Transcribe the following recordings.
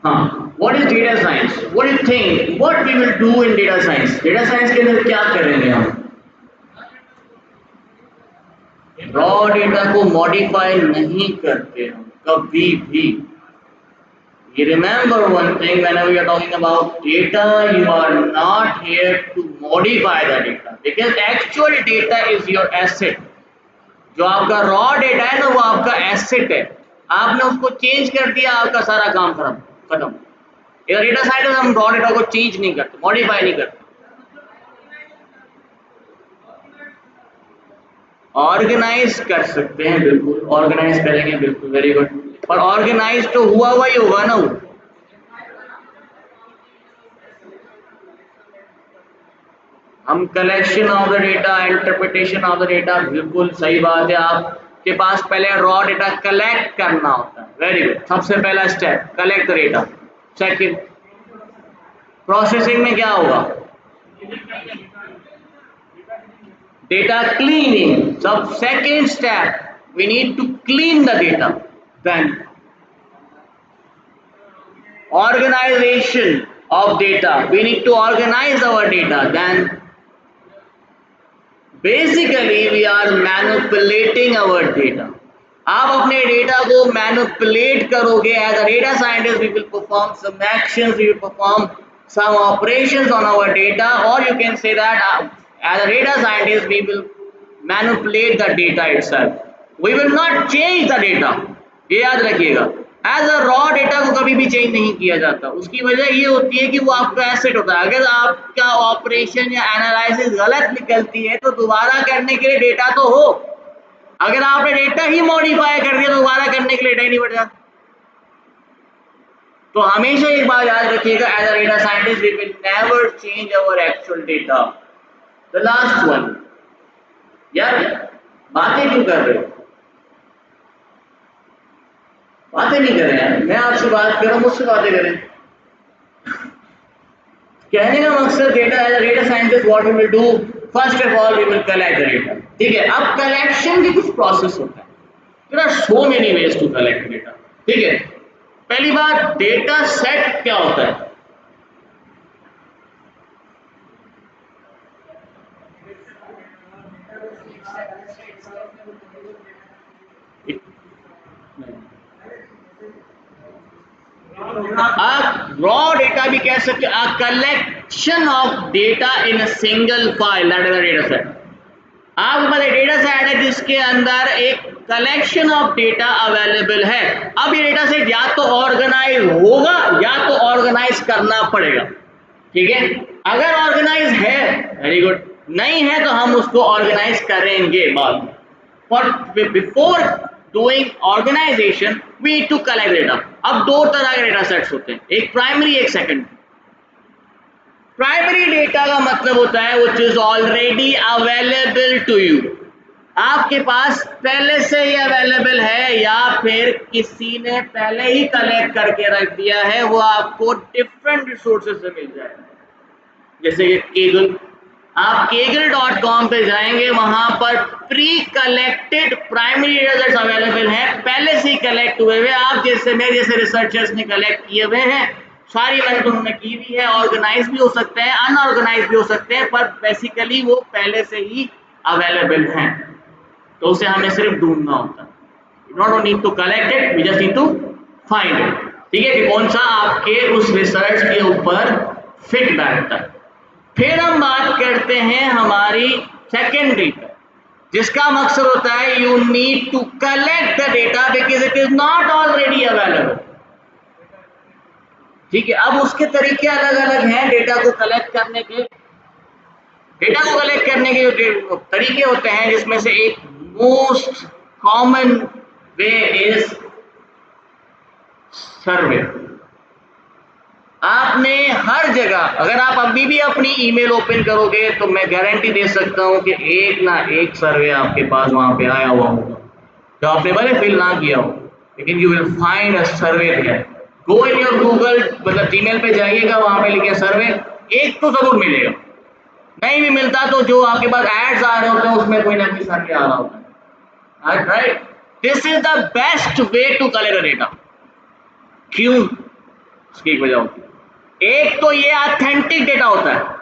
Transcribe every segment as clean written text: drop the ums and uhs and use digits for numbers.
हाँ, what is data science, what you think what we will do in data science, data science के अंदर क्या करेंगे हम? रॉ डेटा को मॉडिफाई नहीं करते हम कभी भी। You remember one thing, whenever you are talking about data, you are not here to modify the data because actual data is your asset. जो आपका रॉ डेटा है ना वो आपका एसेट है, आपने उसको चेंज कर दिया, आपका सारा काम खत्म। ये डेटा साइंटिस्ट हम रॉ डेटा को चेंज नहीं करते, मॉडिफाई नहीं करते। ऑर्गेनाइज कर सकते हैं, बिल्कुल ऑर्गेनाइज करेंगे, बिल्कुल वेरी गुड। पर ऑर्गेनाइज तो हुआ ही होगा ना वो। हम collection of the data, interpretation of the data, बिल्कुल सही बात है। आपके पास पहले रॉ डेटा कलेक्ट करना होता है, वेरी गुड, सबसे पहला step collect the data. Second, processing में क्या होगा? डेटा क्लीनिंग, सब second step we need to clean the data. Then organization of data, we need to organize our data. Then basically we are manipulating our data. आप अपने data को manipulate करोगे। As a data scientist we will perform some actions, we will perform some operations on our data, or you can say that as a data scientist we will manipulate the data itself, we will not change the data। ये याद रखिएगा, as a raw data को कभी भी change नहीं किया जाता। उसकी वजह ये होती है कि वो आपका एसेट होता है। अगर आपका ऑपरेशन या एनालिसिस गलत निकलती है तो दोबारा करने के लिए डेटा तो हो। अगर आपने डेटा ही मॉडिफाई कर दिया तो दोबारा करने के लिए डेटा ही नहीं बढ़ जाता। तो हमेशा एक बात याद रखिएगा, as a data scientist we will never change our actual data. The last one, यार बातें क्यों कर रहे हो? बातें नहीं कर रहे हैं, मैं आपसे बात कर रहा हूं, मुझसे बातें करें। कहने का मकसद data, as a data scientist what we will do, first of all we will collect the data. ठीक है, अब कलेक्शन की कुछ प्रोसेस होता है, there are so many ways to collect data. ठीक है, पहली बात डेटा सेट क्या होता है? रॉ डेटा भी कह सकते हैं, a collection of data in a single file, that is a data set. आपके पास एक डेटा सेट है जिसके अंदर एक कलेक्शन ऑफ डेटा अवेलेबल है। अब ये डेटा सेट या तो ऑर्गेनाइज होगा या तो ऑर्गेनाइज करना पड़ेगा। ठीक है, अगर ऑर्गेनाइज है वेरी गुड, नहीं है तो हम उसको ऑर्गेनाइज करेंगे बाद में। For before doing organization we need to collect data. अब दो तरह के डेटा सेट्स होते हैं, एक प्राइमरी एक सेकेंडरी। प्राइमरी डेटा का मतलब होता है which is already available to you, आपके पास पहले से ही अवेलेबल है या फिर किसी ने पहले ही कलेक्ट करके रख दिया है, वो आपको डिफरेंट रिसोर्सेज से मिल जाएगा। जैसे कि केगल, आप kaggle.com पे जाएंगे, वहां पर pre collected primary data sets available हैं, पहले से ही कलेक्ट हुए हुए, आप जैसे मेरे जैसे रिसर्चर्स ने कलेक्ट किए हुए हैं, सारी मेहनत उन्होंने की हुई है। ऑर्गेनाइज भी हो सकते हैं, अनऑर्गेनाइज भी हो सकते हैं, पर बेसिकली वो पहले से ही अवेलेबल हैं, तो उसे हमें सिर्फ ढूंढना होता है। You not need to collect it, we just need to find it. ठीक है, कि कौन सा आपके उस रिसर्च के ऊपर फिट बैठता है। फिर हम बात करते हैं हमारी सेकेंडरी पर, जिसका मकसद होता है you need to collect the data because it is not already available. ठीक है, अब उसके तरीके अलग अलग हैं डेटा को कलेक्ट करने के। डेटा को कलेक्ट करने के जो तरीके होते हैं, जिसमें से एक मोस्ट कॉमन वे इज सर्वे। आपने हर जगह, अगर आप अभी भी अपनी ईमेल ओपन करोगे तो मैं गारंटी दे सकता हूं कि एक ना एक सर्वे आपके पास वहां पे आया हुआ होगा, जो आपने भले फिल ना किया हो, लेकिन you will find a survey there. Go in your Google, मतलब जीमेल पे जाइएगा, वहां पे लिखे सर्वे, एक तो जरूर मिलेगा। नहीं भी मिलता तो जो आपके पास एड्स आ रहे होते हैं उसमें कोई ना कोई सर्वे आ रहा होता है। Right, this is the best way to collect data. क्यों? उसकी एक वजह होती है। एक तो ये ऑथेंटिक डेटा होता है।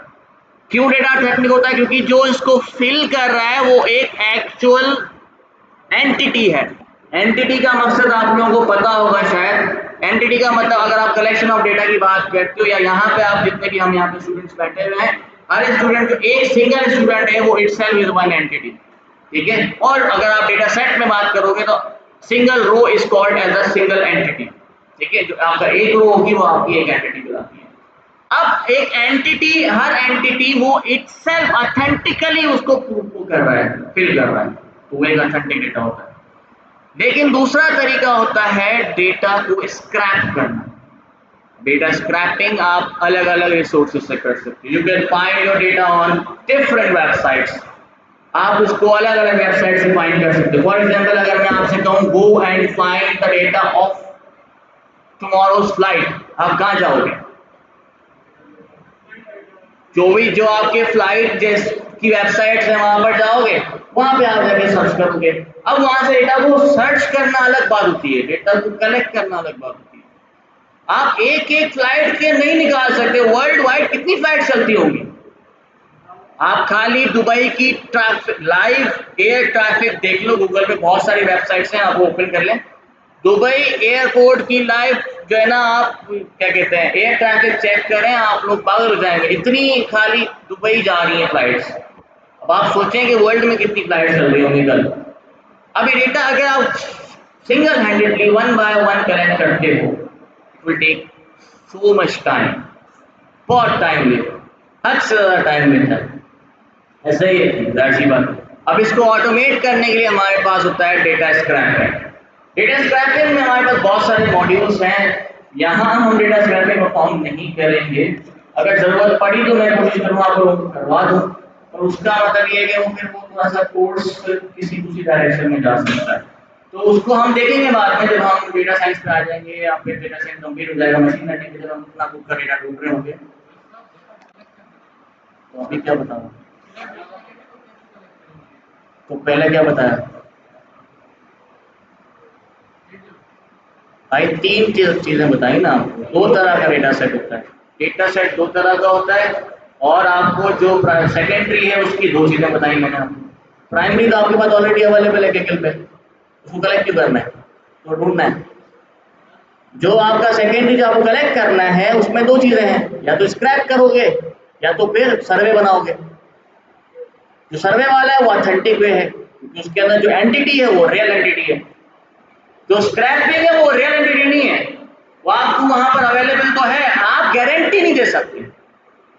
क्यों डेटा ऑथेंटिक होता है? क्योंकि जो इसको फिल कर रहा है वो एक एक्चुअल एंटिटी है। एंटिटी का मकसद आप लोगों को पता होगा शायद। एंटिटी का मतलब अगर आप कलेक्शन ऑफ डेटा की बात करते हो, या यहाँ पे आप जितने भी हम यहाँ पे स्टूडेंट्स बैठे हुए हैं, हर स्टूडेंट जो एक सिंगल स्टूडेंट है वो इटसेल्फ इज वन एंटिटी, ठीक है। और अगर आप डेटा सेट में बात करोगे तो single row is called as a single entity, ठीक है। जो आपका एक रो होगी वो आपकी एक एंटिटी कहलाती है। अब एक एंटिटी, हर एंटिटी वो इटसेल्फ ऑथेंटिकली उसको प्रूव कर रहा है, फिल कर रहा है, तो वो एक ऑथेंटिक डेटा होता है। लेकिन दूसरा तरीका होता है डेटा को स्क्रैप करना। डेटा स्क्रैपिंग आप अलग अलग रिसोर्सेज से कर सकते हो। You can find your data on different websites. आप उसको अलग अलग वेबसाइट से फाइंड कर सकते हो। फॉर एग्जाम्पल अगर मैं आपसे कहूँ go and find the data of tomorrow's flight, आप कहाँ जाओगे? जो आपके फ्लाइट की वेबसाइट है वहां पर जाओगे, वहां पे आप जाके सर्च करोगे। अब वहां से डेटा को सर्च करना अलग बात होती है, डेटा को कलेक्ट करना अलग बात होती है। आप एक एक फ्लाइट के नहीं निकाल सकते। वर्ल्ड वाइड कितनी फ्लाइट चलती होंगी? आप खाली दुबई की ट्रैफिक, लाइव एयर ट्रैफिक देख लो, गूगल पे बहुत सारी वेबसाइट्स हैं, आप वो ओपन कर लें। दुबई एयरपोर्ट की लाइव जो है ना, आप क्या कहते हैं, एयर ट्रैफिक चेक करें, आप लोग पागल हो जाएंगे, इतनी खाली दुबई जा रही है फ्लाइट्स। अब आप सोचें कि वर्ल्ड में कितनी फ्लाइट चल रही होंगी कल। अब ये डेटा अगर आप single handedly one by one collect करते हो, it will take so much time, बहुत टाइम लेगा, हद से ज़्यादा टाइम लेता है। ऐसा ही है, जाहिर सी बात। अब इसको ऑटोमेट करने के लिए हमारे पास होता है डेटा स्क्रैपिंग। डेटा स्क्रैपिंग में हमारे पास बहुत सारे मॉड्यूल्स हैं। यहाँ हम डेटा स्क्रैपिंग परफॉर्म नहीं करेंगे। अगर ज़रूरत पड़ी तो मैं कोशिश करूँगा आप लोगों को करवा दूँ, और उसका मतलब ये है कि वो फिर वो थोड़ा सा कोर्स किसी दूसरी डायरेक्शन में जा सकता है, तो उसको हम देखेंगे बाद में, जब हम डेटा साइंस पे आ जाएंगे या फिर डेटा साइंस कंप्लीट हो जाएगा, मशीन लर्निंग पे जब हम अपना खुद का डेटा ढूंढ रहे होंगे। तो अभी क्या बताऊँ? तो पहले क्या बताया भाई? तीन चीजें बताई ना आपको। दो तरह का डेटा सेट होता है। डेटा सेट दो तरह का होता है, और आपको जो सेकेंडरी है उसकी दो चीजें बताई मैंने आपको। प्राइमरी तो आपके पास ऑलरेडी अवेलेबल है गूगल पे, उसको कलेक्ट क्यों करना है, तो ढूंढना है। जो आपका सेकेंडरी जो आपको कलेक्ट करना है उसमें दो चीजें हैं, या तो स्क्रैप करोगे या तो फिर सर्वे बनाओगे। जो सर्वे वाला है वो ऑथेंटिक वे है, क्योंकि उसके अंदर जो एंटिटी है वो रियल एंटिटी है। जो स्क्रैपिंग है वो रियल एंटिटी नहीं है, वो आपको वहां पर अवेलेबल तो है, आप गारंटी नहीं दे सकते।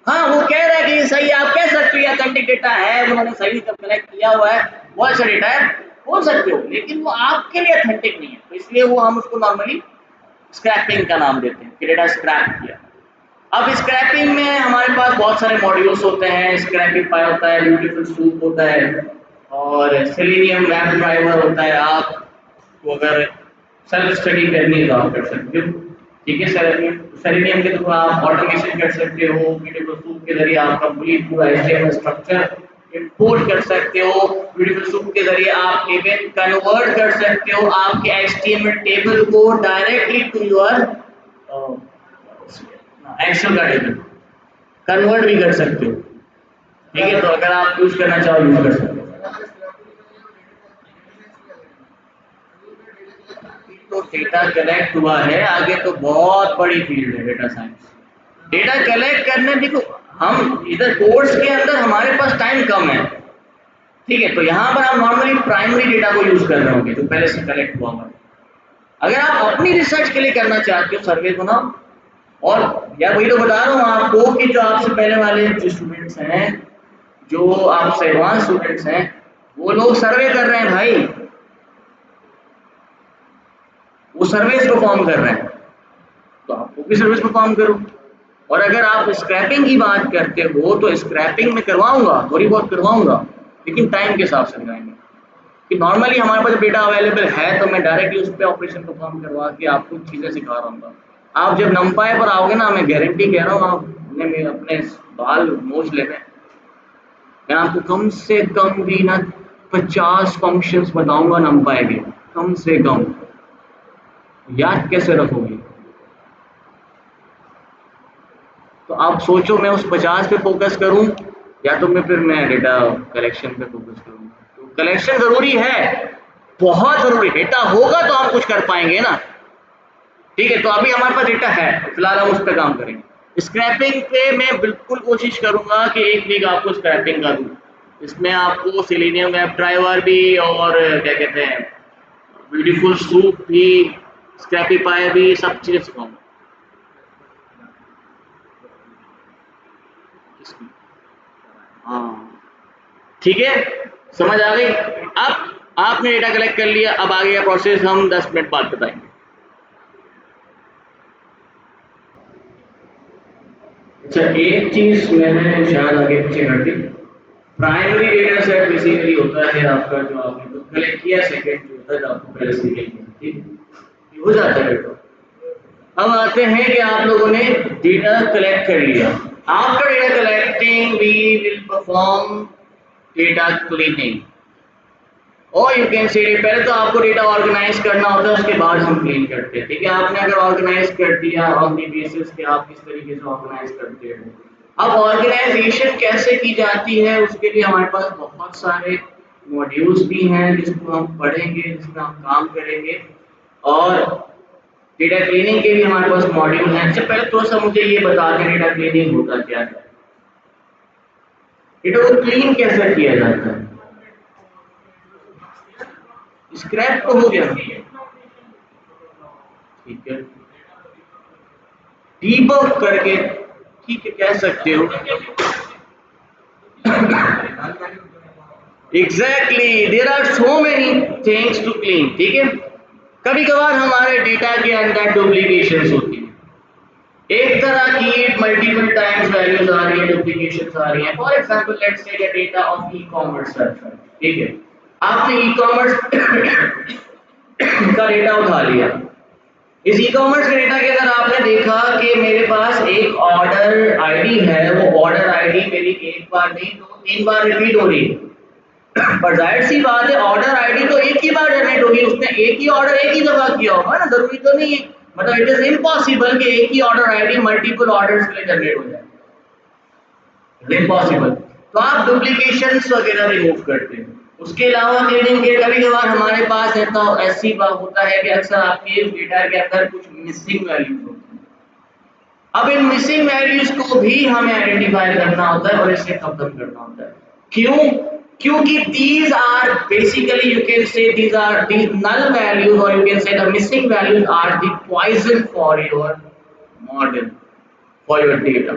हाँ, वो कह रहा है कि ये सही है, आप कह सकते हो ऑथेंटिक डेटा है, उन्होंने सही कलेक्ट किया हुआ है, बहुत अच्छा डेटा है, बोल सकते हो, लेकिन वो आपके लिए ऑथेंटिक नहीं है। तो इसलिए वो हम उसको नॉर्मली स्क्रैपिंग का नाम देते हैं कि डेटा स्क्रैप किया। अब स्क्रैपिंग में हमारे पास बहुत सारे मॉड्यूल्स होते हैं। स्क्रैपिफाई होता है, ब्यूटीफुल सूप होता है, और सेलेनियम वेब ड्राइवर होता है। आपको अगर सेल्फ स्टडी करनी है तो आप कर सकते हो, ठीक है। सेलेनियम के थ्रू आप ऑटोमेशन कर सकते हो। ब्यूटीफुल सूप के जरिए आप कंप्लीट पूरा एचटीएमएल स्ट्रक्चर इंपोर्ट कर सकते हो। ब्यूटीफुल सूप के जरिए आप इवन कन्वर्ट कर सकते हो आपके एचटीएमएल टेबल को डायरेक्टली टू योर एक्सेल का टेबल कन्वर्ट भी कर सकते हो, ठीक है। तो अगर आप यूज करना चाहो यूज कर सकते हो। तो डेटा कलेक्ट हुआ है, आगे तो बहुत बड़ी फील्ड है डेटा साइंस। डेटा कलेक्ट करने, देखो हम इधर कोर्स के अंदर हमारे पास टाइम कम है, ठीक है। तो यहाँ पर आप नॉर्मली प्राइमरी डेटा को यूज कर रहे होंगे जो पहले से कलेक्ट हुआ है। अगर आप अपनी रिसर्च के लिए करना चाहते हो, सर्वे बनाओ। और यार वही तो बता रहा हूँ आपको कि जो आपसे पहले वाले जो स्टूडेंट्स हैं, जो आपसे एडवांस स्टूडेंट्स हैं, वो लोग सर्वे कर रहे हैं भाई, वो सर्विस परफॉर्म कर रहे हैं, तो आपको भी सर्विस परफॉर्म करो। और अगर आप स्क्रैपिंग की बात करते हो तो स्क्रैपिंग में करवाऊंगा, थोड़ी बहुत करवाऊंगा, लेकिन टाइम के हिसाब से लगाएंगे। कि नॉर्मली हमारे पास डेटा अवेलेबल है तो मैं डायरेक्टली उस पर ऑपरेशन परफॉर्म करवा के आपको चीज़ें सिखा रहा हूँ। आप जब नंपाई पर आओगे ना, मैं गारंटी कह रहा हूँ, आप अपने बाल नोच ले रहे हैं। मैं आपको कम से कम भी ना 50 फंक्शंस बताऊंगा नंपाई के, कम से कम। याद कैसे रखोगे? तो आप सोचो मैं उस 50 पे फोकस करूं या तो मैं डेटा कलेक्शन पे फोकस करूंगा। तो कलेक्शन जरूरी है, बहुत जरूरी। डेटा होगा तो हम कुछ कर पाएंगे ना। ठीक है, तो अभी हमारे पास डेटा है, फिलहाल हम उस पर काम करेंगे। स्क्रैपिंग पे मैं बिल्कुल कोशिश करूंगा कि एक वीक आपको स्क्रैपिंग का दूं। इसमें आपको सेलेनियम वेब ड्राइवर भी और क्या कहते हैं ब्यूटीफुल सूप भी, स्क्रैपीफाई भी, सब चीजें सिखाऊंगा। हाँ ठीक है, समझ आ गई। अब आपने डेटा कलेक्ट कर लिया, अब आगे का प्रोसेस हम 10 मिनट बाद बताएंगे। अच्छा, एक चीज मैंने शायद आगे पीछे कर दी। प्राइमरी डेटा सेट बेसिकली होता है आपका जो आपने खुद कलेक्ट किया, सेकंड जो होता है जो आपको पहले से ही किया। ठीक है, ये हो जाता है डेटा। अब आते हैं कि आप लोगों ने डेटा कलेक्ट कर लिया। After data collecting we will perform data cleaning और यू कैन से पहले तो आपको डेटा ऑर्गेनाइज करना होता है, उसके बाद हम क्लीन करते हैं। ठीक है, आपने अगर ऑर्गेनाइज कर दिया ऑन द बेसिस कि आप किस तरीके से ऑर्गेनाइज करते हो। अब ऑर्गेनाइजेशन कैसे की जाती है उसके लिए हमारे पास बहुत सारे मॉड्यूल्स भी हैं जिसको हम पढ़ेंगे, जिसमें हम काम करेंगे। और डेटा क्लीनिंग के भी हमारे पास मॉड्यूल हैं। इससे पहले थोड़ा सा मुझे ये बता दें डेटा क्लीनिंग होता क्या है, डेटा को क्लीन कैसे किया जाता है। स्क्रैप तो हो गया, ठीक है, डीबग करके, ठीक है, कह सकते हो। Exactly, there are so many things to clean. ठीक है, कभी कभार हमारे डेटा के अंदर डुप्लीकेशंस होती है। एक तरह की मल्टीपल टाइम्स वैल्यूज आ रही है, डुप्लीकेशंस आ रही हैं। For example let's say the data of e commerce website. ठीक है, आपने ई कॉमर्स का डेटा उठा लिया। इस ई कॉमर्स के डेटा के अंदर आपने देखा कि मेरे पास एक ऑर्डर आईडी है, वो ऑर्डर आईडी मेरी एक बार नहीं दो तीन बार रिपीट हो रही है। पर जाहिर सी बात है ऑर्डर आईडी तो एक ही बार जनरेट होगी, उसने एक ही ऑर्डर एक ही दफा किया होगा ना, जरूरी तो नहीं है। मतलब इट इज इम्पॉसिबल कि एक ही ऑर्डर आईडी मल्टीपल ऑर्डर्स के लिए जनरेट हो जाए, इम्पॉसिबल। तो आप डुप्लीकेशंस वगैरह रिमूव करते हैं। उसके अलावा क्लीनिंग के कभी कभार हमारे पास ऐसा ऐसी बात होता है कि अक्सर आपके डेटा के अंदर कुछ मिसिंग वैल्यूज होती हैं। अब इन मिसिंग वैल्यूज को भी हमें आइडेंटिफाई करना होता है और इसे खत्म करना होता है। क्यों? क्योंकि these are basically you can say these are the null values or you can say the missing values are the poison for your model, for your data।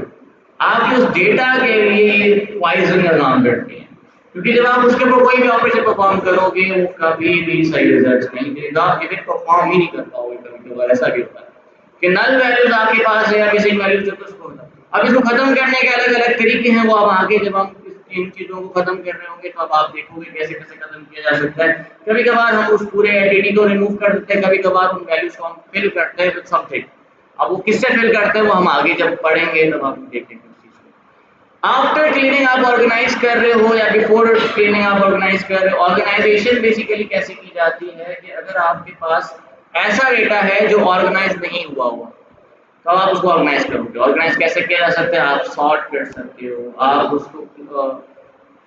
आप उस डेटा के लिए पॉइजन का काम करते हैं, क्योंकि जब आप उसके ऊपर कोई भी ऑपरेशन परफॉर्म करोगे वो कभी भी सही रिजल्ट नहीं देगा, इवन परफॉर्म ही नहीं कर पाओगे। कभी कभार ऐसा भी होता है कि नल वैल्यूज आपके पास है या मिसिंग वैल्यूज है तो उसको होता है। अब इसको खत्म करने के अलग अलग तरीके हैं, वो अब आगे जब हम इन चीजों को खत्म कर रहे होंगे तो अब आप देखोगे कैसे कैसे खत्म किया जा सकता है। कभी कभार हम उस पूरे एंटिटी को रिमूव कर देते हैं, कभी कभार उन वैल्यूज को हम फिल करते हैं विद समथिंग। अब वो किससे फिल करते हैं वो हम आगे जब पढ़ेंगे तब आप देखेंगे उस चीज को। आफ्टर क्लीनिंग आप ऑर्गेनाइज कर रहे हो या बिफोर क्लीनिंग आप ऑर्गेनाइज कर रहे हो। ऑर्गेनाइजेशन बेसिकली कैसे की जाती है कि अगर आपके पास ऐसा डेटा है जो ऑर्गेनाइज नहीं हुआ हुआ तो आप उसको ऑर्गेनाइज करोगे। ऑर्गेनाइज कैसे किया जा सकता है, आप सॉर्ट कर सकते हो, आप उसको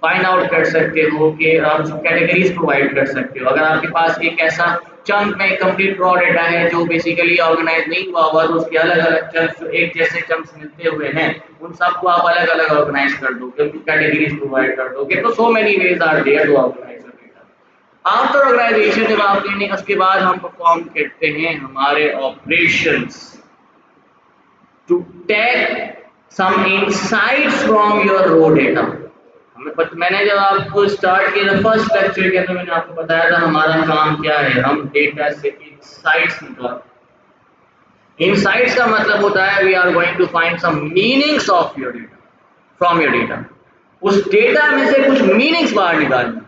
फाइंड आउट कर सकते हो कि आप उसको कैटेगरीज प्रोवाइड कर सकते हो। अगर आपके पास एक ऐसा चंक में कंप्लीट रॉ डेटा है जो बेसिकली ऑर्गेनाइज नहीं हुआ हुआ तो उसके अलग अलग चंक्स, एक जैसे चंक्स मिलते हुए हैं, उन सबको आप अलग अलग ऑर्गेनाइज कर दोगे, उनको कैटेगरीज प्रोवाइड कर दोगे। तो so many ways are there to organize data. After organization जब आप क्लीनिंग, उसके बाद हम परफॉर्म करते हैं हमारे operations to take some insights from your raw data। मैंने जब आपको स्टार्ट किया था फर्स्ट लेक्चर के अंदर मैंने आपको बताया था हमारा काम क्या है, हम डेटा से इनसाइट्स निकालते हैं। इनसाइट्स का मतलब होता है we are going to find some meanings of your data, from your data. उस डेटा में से कुछ मीनिंग्स बाहर निकालना।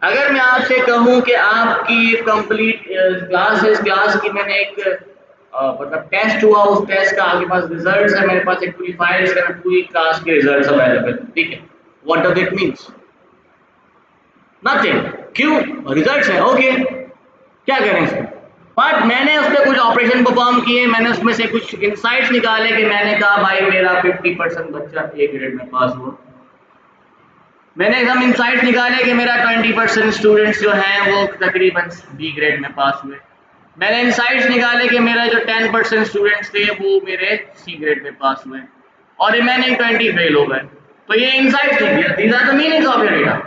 अगर मैं आपसे कहूं कि आपकी कंप्लीट क्लास की मैंने एक मतलब टेस्ट हुआ, उस टेस्ट का आपके पास रिजल्ट्स है, मेरे पास एक पूरी फाइल इसके अंदर पूरी क्लास के रिजल्ट्स अवेलेबल, ठीक है, what does it means? Nothing. क्यों? रिजल्ट्स है, ओके, क्या करें इसमें? बट मैंने उस पर कुछ ऑपरेशन परफॉर्म किए, मैंने उसमें से कुछ इंसाइट्स निकाले कि मैंने कहा भाई मेरा 50% बच्चा ए ग्रेड में पास हुआ। मैंने सम इंसाइट्स निकाले कि मेरा 20% स्टूडेंट्स जो हैं वो तकरीबन बी ग्रेड में पास हुए। मैंने इंसाइट्स निकाले कि मेरा जो 10% स्टूडेंट्स थे वो मेरे सी ग्रेड में पास हुए और रिमेनिंग 20 फेल हो गए। तो ये इंसाइट्स लिख दिया, these are the meanings of your data.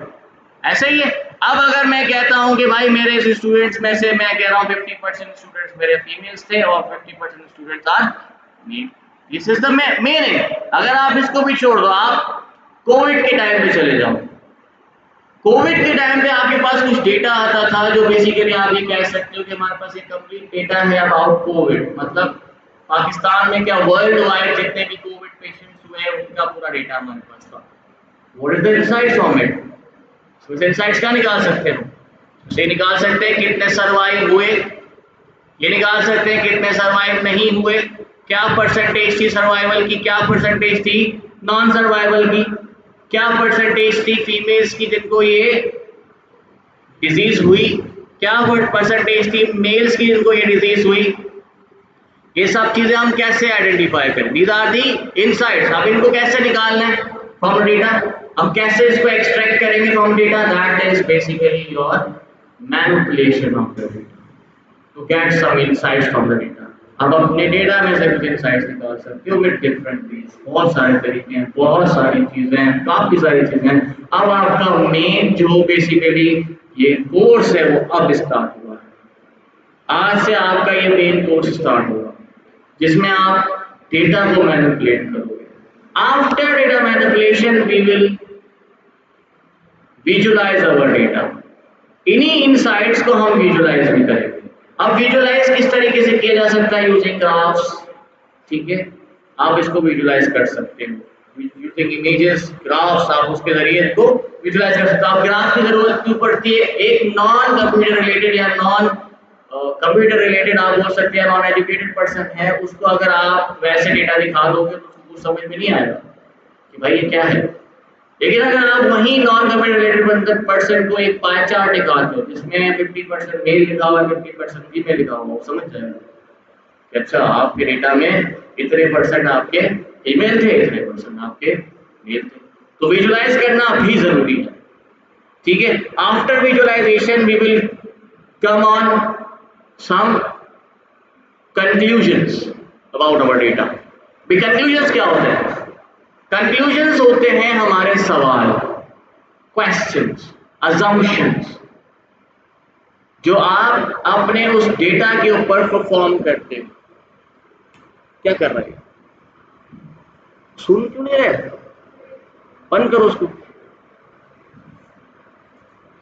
ऐसे ही है। अब अगर मैं कहता हूँ कि भाई मेरे स्टूडेंट्स में से मैं कह रहा हूँ 50% स्टूडेंट्स मेरे फीमेल्स थे और 50% students are male, this is the meaning. अगर आप इसको भी छोड़ दो, आप कोविड के टाइम पे चले जाओ। कोविड के टाइम पे आपके पास कुछ डेटा आता था जो बेसिकली आप ये कह सकते हो कि हमारे पास एक कंप्लीट डेटा है अबाउट कोविड, मतलब पाकिस्तान में क्या वर्ल्ड वाइड जितने भी कोविड पेशेंट्स हुए हैं उनका पूरा डेटा हमारे पास था। What is the insights from it? उससे इनसाइट्स क्या निकाल सकते हो? उसे निकाल सकते हैं कितने सर्वाइव हुए, ये निकाल सकते हैं कितने सर्वाइव नहीं हुए, क्या परसेंटेज थी सर्वाइवल की, क्या परसेंटेज थी नॉन सर्वाइवल की, क्या परसेंटेज थी फीमेल्स की जिनको ये डिजीज हुई, क्या परसेंटेज थी मेल्स की जिनको ये डिजीज हुई। ये सब चीजें हम कैसे आइडेंटिफाई करें? These are the insights. अब इनको कैसे निकालना है फ्रॉम डेटा, हम कैसे इसको एक्सट्रैक्ट करेंगे from data? That is basically your manipulation of the data to get some insights from the data. अब अपने डेटा में से कुछ इनसाइट्स निकाल सकते हो विद डिफरेंट मीन्स, बहुत सारे तरीके हैं, बहुत सारी चीजें हैं, काफी सारी चीजें हैं। अब आपका मेन जो बेसिकली ये कोर्स है वो अब स्टार्ट हुआ है। आज से आपका ये मेन कोर्स स्टार्ट होगा जिसमें आप डेटा को मैनिपुलेट करोगे। After data manipulation we will visualize our data. इन्हीं इनसाइट्स को हम विजुलाइज भी करेंगे। अब विजुलाइज किस तरीके से किया जा सकता है? Using graphs. ठीक है, आप इसको विजुलाइज कर सकते हो यूजिंग इमेजेस, ग्राफ्स। आप उसके जरिए इसको विजुलाइज कर सकते हो। आप ग्राफ की जरूरत क्यों पड़ती है? एक नॉन कंप्यूटर रिलेटेड या नॉन कंप्यूटर रिलेटेड आप बोल सकते हैं नॉन एजुकेटेड पर्सन है, उसको अगर आप वैसे डेटा दिखा दोगे तो उसको समझ में नहीं आएगा कि भाई ये क्या है। लेकिन अगर आप वही नॉन कंप्यूटर रिलेटेड पर्सन को एक पाई चार्ट दिखाते हो जिसमें 50% मेल लिखा हुआ है 50% फीमेल लिखा हुआ, वो समझ जाएगा कि अच्छा आपके डेटा में इतने परसेंट आपके फीमेल थे, इतने परसेंट आपके मेल थे। तो विजुलाइज करना भी जरूरी है। ठीक है, after visualization we will come on some conclusions about our data। भी conclusions क्या होते हैं? conclusions होते हैं हमारे सवाल, questions, assumptions जो आप अपने उस डेटा के ऊपर परफॉर्म करते हो। क्या कर रहे हैं? सुन क्यों नहीं रहे? बंद करो उसको।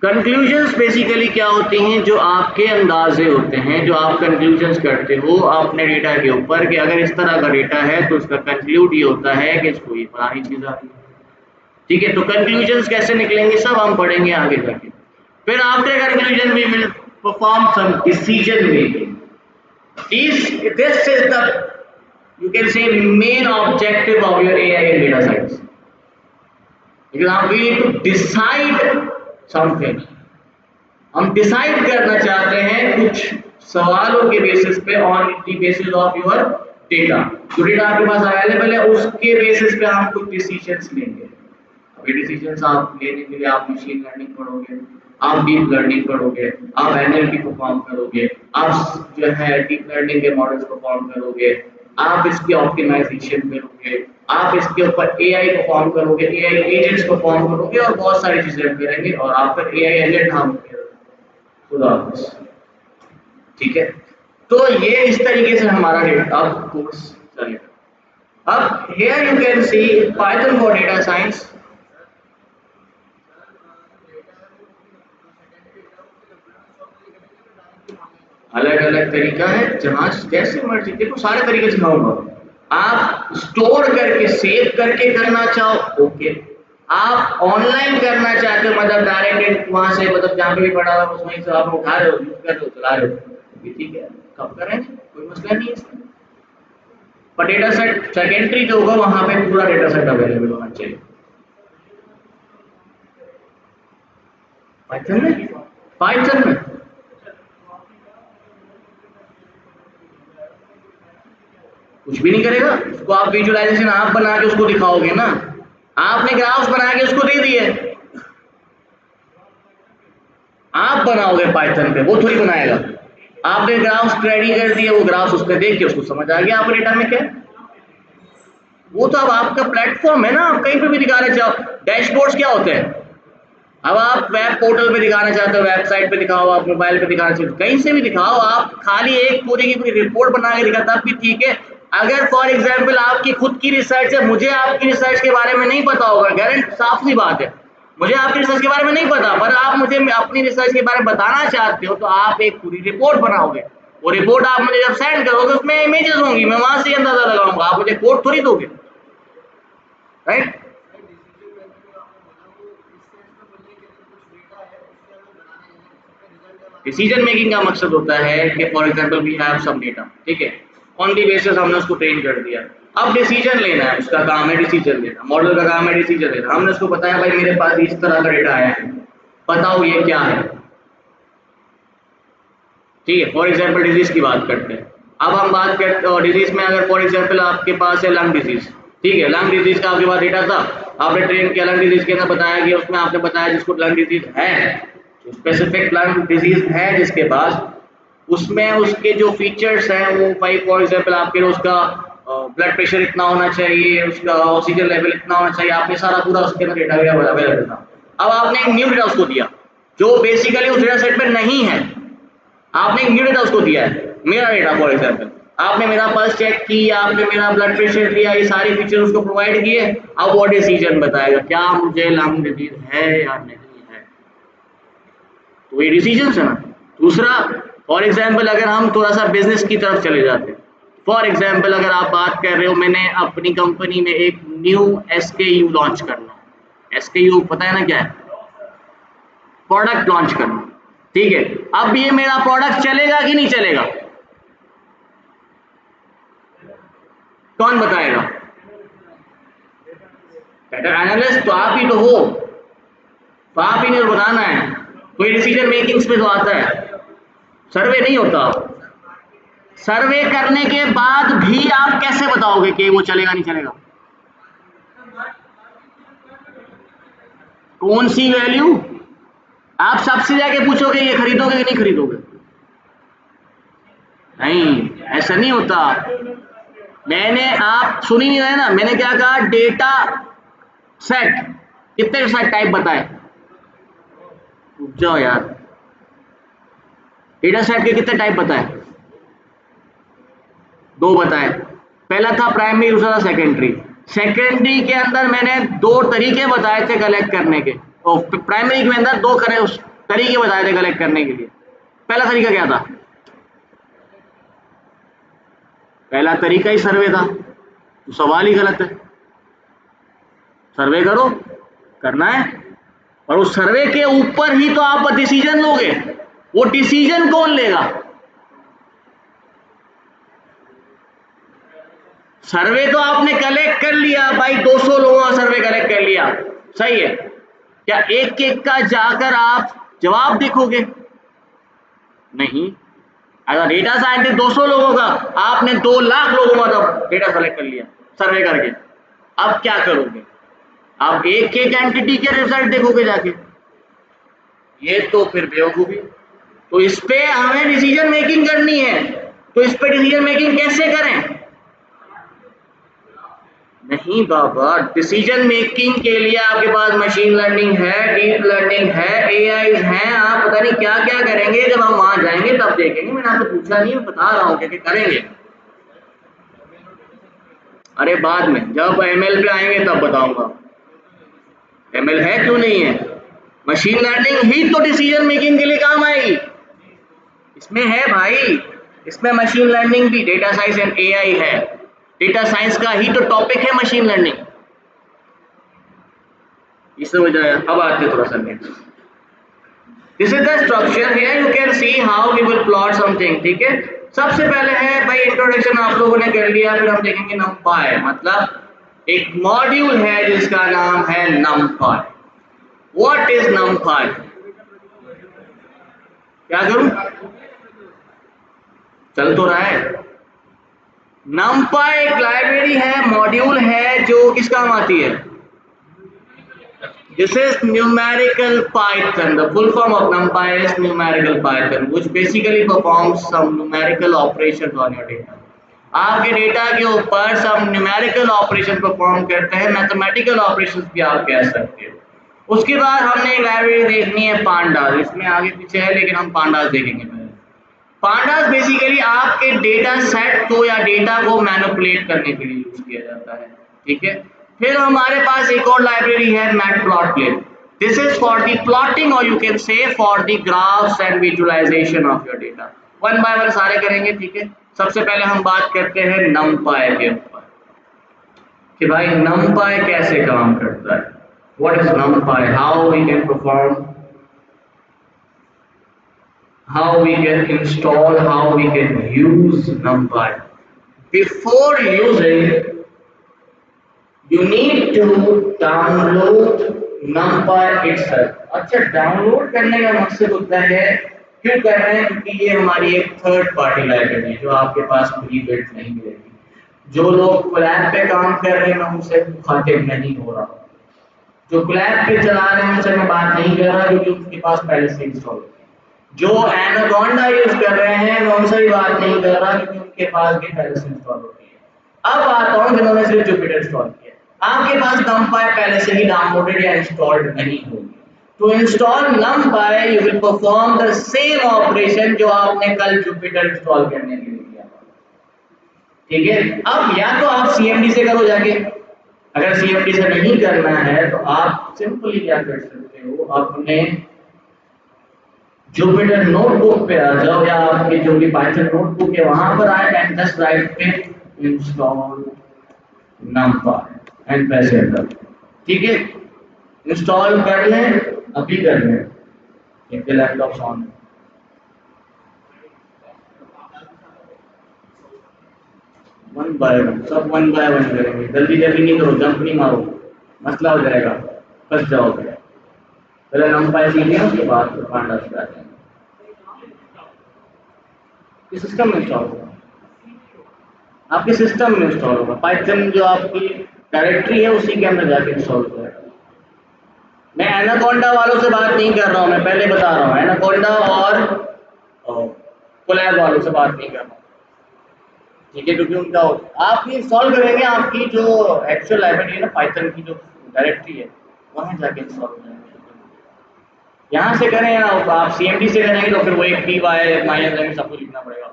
कंक्लूजन्स बेसिकली क्या होती हैं? जो आपके अंदाजे होते हैं, जो आप कंक्लूजन्स करते हो अपने डेटा के ऊपर कि अगर इस तरह का डेटा है तो इसका कंक्लूड ये होता है कि इसको ये फलानी चीज आती है। ठीक है, तो कंक्लूजन्स कैसे निकलेंगे सब हम पढ़ेंगे आगे जाके। फिर after conclusion we will perform some decision making. This is the you can say main objective of your AI and data science, because we need to decide something. हम डिसाइड करना चाहते हैं कुछ सवालों के बेसिस पे, on the basis of your data. जो data आपके पास अवेलेबल है उसके बेसिस पे हम कुछ डिसीजंस लेंगे। अभी डिसीजंस आप लेने के लिए आप मशीन लर्निंग पढ़ोगे, आप डीप लर्निंग पढ़ोगे, आप एनएलपी परफॉर्म करोगे, आप जो है डीप लर्निंग के मॉडल्स परफॉर्म करोगे, आप इसकी ऑप्टिमाइजेशन करोगे, आप इसके ऊपर एआई परफॉर्म करोगे, एआई एजेंट्स परफॉर्म करोगे और बहुत सारी चीजें करेंगे और आपका एआई एजेंट हम खुदा हाफिज़। ठीक है, तो ये इस तरीके से हमारा डेटा अब कोर्स चलेगा। अब here you can C Python for data science. अलग अलग तरीका है, जहां जैसे मर्जी देखो, सारे तरीके सिखाऊंगा। आप स्टोर करके सेव करके करना चाहो ओके, आप ऑनलाइन करना चाहते हो मतलब डायरेक्ट वहां से, मतलब जहां पे भी पड़ा हुआ उसमें से आप उठा रहे हो, यूज कर रहे हो, चला रहे हो, भी ठीक है, कब करेंगे, कोई मसला नहीं है इसमें। पर डेटा सेट सेकेंडरी जो होगा वहां पे पूरा डेटा सेट अवेलेबल होना चाहिए। पाइथन में, पाइथन में कुछ भी नहीं करेगा। उसको आप विजुअलाइजेशन आप बना के उसको दिखाओगे ना, आपने ग्राफ्स बना के उसको दे दिए, आप बनाओगे पाइथन पे, वो थोड़ी बनाएगा। आपने ग्राफ्स रेडी कर दिए, वो ग्राफ्स उसमें देख के उसको समझ आ गया आपके डेटा में क्या है। वो तो अब आपका प्लेटफॉर्म है ना, आप कहीं पे भी दिखाना चाहो। डैशबोर्ड्स क्या होते हैं, अब आप वेब पोर्टल पे दिखाना चाहते हो, वेबसाइट पे दिखाओ, आप मोबाइल पे दिखाना चाहते हो, कहीं से भी दिखाओ, आप खाली एक पूरी की पूरी रिपोर्ट बना के दिखा तब भी ठीक है। अगर फॉर एग्जांपल आपकी खुद की रिसर्च है, मुझे आपकी रिसर्च के बारे में नहीं पता होगा, गारंटी साफ सी बात है, मुझे आपकी रिसर्च के बारे में नहीं पता, पर आप मुझे अपनी रिसर्च के बारे में बताना चाहते हो, तो आप एक पूरी रिपोर्ट बनाओगे। वो रिपोर्ट आप मुझे जब सेंड करोगे उसमें इमेजेस होंगी, मैं वहां से अंदाजा लगाऊंगा, आप मुझे कोड थोड़ी दोगे, राइट। डिसीजन मेकिंग का मकसद होता है कि for example we have some data, ठीक है, ऑन दी बेसिस हमने उसको ट्रेन कर दिया, अब डिसीजन लेना है, उसका काम है डिसीजन लेना, मॉडल का काम है डिसीजन लेना। हमने उसको बताया भाई मेरे पास इस तरह का डेटा आया है, बताओ ये क्या है, ठीक है। फॉर एग्जांपल डिजीज की बात करते हैं, अब हम बात करते हैं डिजीज में, अगर फॉर एग्जांपल आपके पास है लंग डिजीज, ठीक है, लंग डिजीज का आपके पास डेटा था, आपने ट्रेन किया, लंग डिजीज के अंदर बताया कि उसमें आपने बताया जिसको लंग डिजीज है, जो स्पेसिफिक लंग डिजीज है जिसके पास, उसमें उसके जो फीचर्स हैं वो भाई फॉर एग्जांपल आपके उसका ब्लड प्रेशर इतना होना चाहिए, उसका ऑक्सीजन लेवल इतना होना चाहिए, आपने सारा पूरा उसके अंदर डेटा अवेलेबल था। अब आपने एक न्यू डेटा उसको दिया जो बेसिकली उस डेटा सेट में नहीं है, आपने एक न्यू डेटा उसको दिया है, मेरा डेटा फॉर एग्जांपल, आपने मेरा पल्स चेक किया, आपने मेरा ब्लड प्रेशर दिया, ये सारी फीचर उसको प्रोवाइड किए, अब वो डिसीजन बताएगा क्या मुझे लंग डिजीज है या नहीं है, तो ये डिसीजन है ना। दूसरा, फॉर एग्जांपल अगर हम थोड़ा सा बिजनेस की तरफ चले जाते हैं, फॉर एग्जांपल अगर आप बात कर रहे हो मैंने अपनी कंपनी में एक न्यू एसकेयू लॉन्च करना, एसकेयू पता है ना क्या है, प्रोडक्ट लॉन्च करना, ठीक है, अब ये मेरा प्रोडक्ट चलेगा कि नहीं चलेगा, कौन बताएगा, डेटा एनालिस्ट तो आप ही तो हो, तो आप ही ने बताना है, कोई डिसीजन मेकिंग में तो आता है, सर्वे नहीं होता। सर्वे करने के बाद भी आप कैसे बताओगे कि वो चलेगा नहीं चलेगा, कौन सी वैल्यू, आप सबसे जाके पूछोगे ये खरीदोगे कि नहीं खरीदोगे, नहीं, ऐसा नहीं होता। मैंने, आप सुन ही नहीं रहे ना, मैंने क्या कहा, डेटा सेट, कितने सेट टाइप बताए, रुक जाओ यार, डेटा सेट के कितने टाइप बताए, दो बताए, पहला था प्राइमरी, दूसरा था सेकेंडरी। सेकेंडरी के अंदर मैंने दो तरीके बताए थे कलेक्ट करने के, और प्राइमरी के अंदर दो तरीके बताए थे कलेक्ट करने के लिए। पहला तरीका क्या था, पहला तरीका ही सर्वे था, तो सवाल ही गलत है, सर्वे करो, करना है, और उस सर्वे के ऊपर ही तो आप डिसीजन लोगे, वो डिसीजन कौन लेगा, सर्वे तो आपने कलेक्ट कर लिया भाई, 200 लोगों का सर्वे कलेक्ट कर लिया, सही है, क्या एक एक का जाकर आप जवाब देखोगे, नहीं। अगर डेटा साइंटिस्ट 200 लोगों का, आपने 2 लाख लोगों का डेटा कलेक्ट कर लिया सर्वे करके, अब क्या करोगे, आप एक एक एंटिटी के रिजल्ट देखोगे जाके, ये तो फिर बेवकूफी। तो इस पे हमें डिसीजन मेकिंग करनी है, तो इस पे डिसीजन मेकिंग कैसे करें, नहीं बाबा, डिसीजन मेकिंग के लिए आपके पास मशीन लर्निंग है, डीप लर्निंग है, एआई हैं, आप पता नहीं क्या क्या करेंगे, जब हम वहां जाएंगे तब देखेंगे, मैंने आपसे पूछा नहीं, मैं बता रहा हूँ क्या करेंगे। अरे बाद में जब एमएल पे आएंगे तब बताऊंगा, एमएल है क्यों नहीं है, मशीन लर्निंग ही तो डिसीजन मेकिंग के लिए काम आएगी, इसमें है भाई, इसमें मशीन लर्निंग भी, डेटा साइंस एंड एआई है, डेटा साइंस का ही तो टॉपिक है मशीन लर्निंग, ये समझ आया। अब आते थोड़ा सा next, this is the structure, here you can see how we will plot something, ठीक है। सबसे पहले है भाई इंट्रोडक्शन आप लोगों ने कर लिया, फिर हम देखेंगे numpy, मतलब एक मॉड्यूल है जिसका नाम है numpy। व्हाट इज numpy, क्या करूं, चल तो रहा है, numpy एक लाइब्रेरी है, मॉड्यूल है जो किस काम आती है? This is numerical Python. The full form of NumPy is numerical Python, which basically performs some numerical operations on your data. आपके डेटा के ऊपर सब न्यूमेरिकल ऑपरेशन परफॉर्म करते हैं, मैथमेटिकल ऑपरेशंस भी आप कह सकते हो। उसके बाद हमने एक लाइब्रेरी देखनी है पांडास, इसमें आगे पीछे है लेकिन हम पांडास देखेंगे पहले। पांडास बेसिकली आपके डेटा सेट को या डेटा को मैनिपुलेट करने के लिए यूज किया जाता है, ठीक है। फिर हमारे पास एक और लाइब्रेरी है Matplotlib. This is for the plotting और you can say for the graphs and visualisation of your data. One by one सारे करेंगे, ठीक है। सबसे पहले हम बात करते हैं नमपाई के ऊपर कि भाई नमपाई कैसे काम करता है। What is NumPy, how we can perform, how we can install, how we can use NumPy. Before using, you need to download NumPy itself. अच्छा, डाउनलोड करने का मकसद होता है, क्यों कर रहे हैं? क्योंकि ये हमारी एक थर्ड पार्टी लाइब्रेरी है जो आपके पास प्री बिल्ट नहीं मिलेगी। जो लोग कोलैब पे काम कर रहे हैं मैं उनसे मुखातिब नहीं हो रहा, जो कोलैब पे चला रहे हैं उनसे मैं बात नहीं कर रहा क्योंकि उनके पास पहले से इंस्टॉल है। जो एनाकोंडा यूज कर रहे हैं मैं उनसे भी बात नहीं कर रहा क्योंकि उनके पास भी पहले से इंस्टॉल होती है। अब आता हूँ जिन्होंने सिर्फ जुपिटर इंस्टॉल किया, आपके पास NumPy पहले से ही डाउनलोडेड या इंस्टॉल्ड नहीं होगी। To install NumPy you will perform the same operation जो आपने कल जुपिटर इंस्टॉल करने के लिए किया, ठीक है। अब या तो आप CMD से करो जाके, अगर CMD से नहीं करना है तो आप सिंपली क्या कर सकते हो, अपने जुपिटर नोटबुक पे आ जाओ या आपकी जो भी पाइथन नोटबुक है वहां पर आए and just write pip install NumPy and press enter, ठीक है। इंस्टॉल कर लें, अभी कर लें, इनके laptop on. One by one, सब वन बाय वन करेंगे, जल्दी जल्दी नहीं करो, जंप नहीं मारो, मसला हो जाएगा, फंस जाओगे। पहले NumPy सीखिए, उसके बाद पांडास पे आ जाएंगे। सिस्टम में इंस्टॉल होगा, आपके सिस्टम में इंस्टॉल होगा। पाइथन जो आपकी डायरेक्टरी है उसी के अंदर जाके इंस्टॉल हो जाएगा। मैं एनाकोंडा वालों से बात नहीं कर रहा हूँ, मैं पहले बता रहा हूँ, एनाकोंडा और कोलैब वालों से बात नहीं कर रहा हूँ, ठीक है। क्योंकि उनका आप इंस्टॉल करेंगे, आपकी जो एक्चुअल लाइब्रेरी है ना पाइथन की जो डायरेक्टरी है वहाँ जाके इंस्टॉल हो जाएगा। यहाँ से करें या आप CMD से करेंगे तो फिर वो एक py -m सबको लिखना पड़ेगा।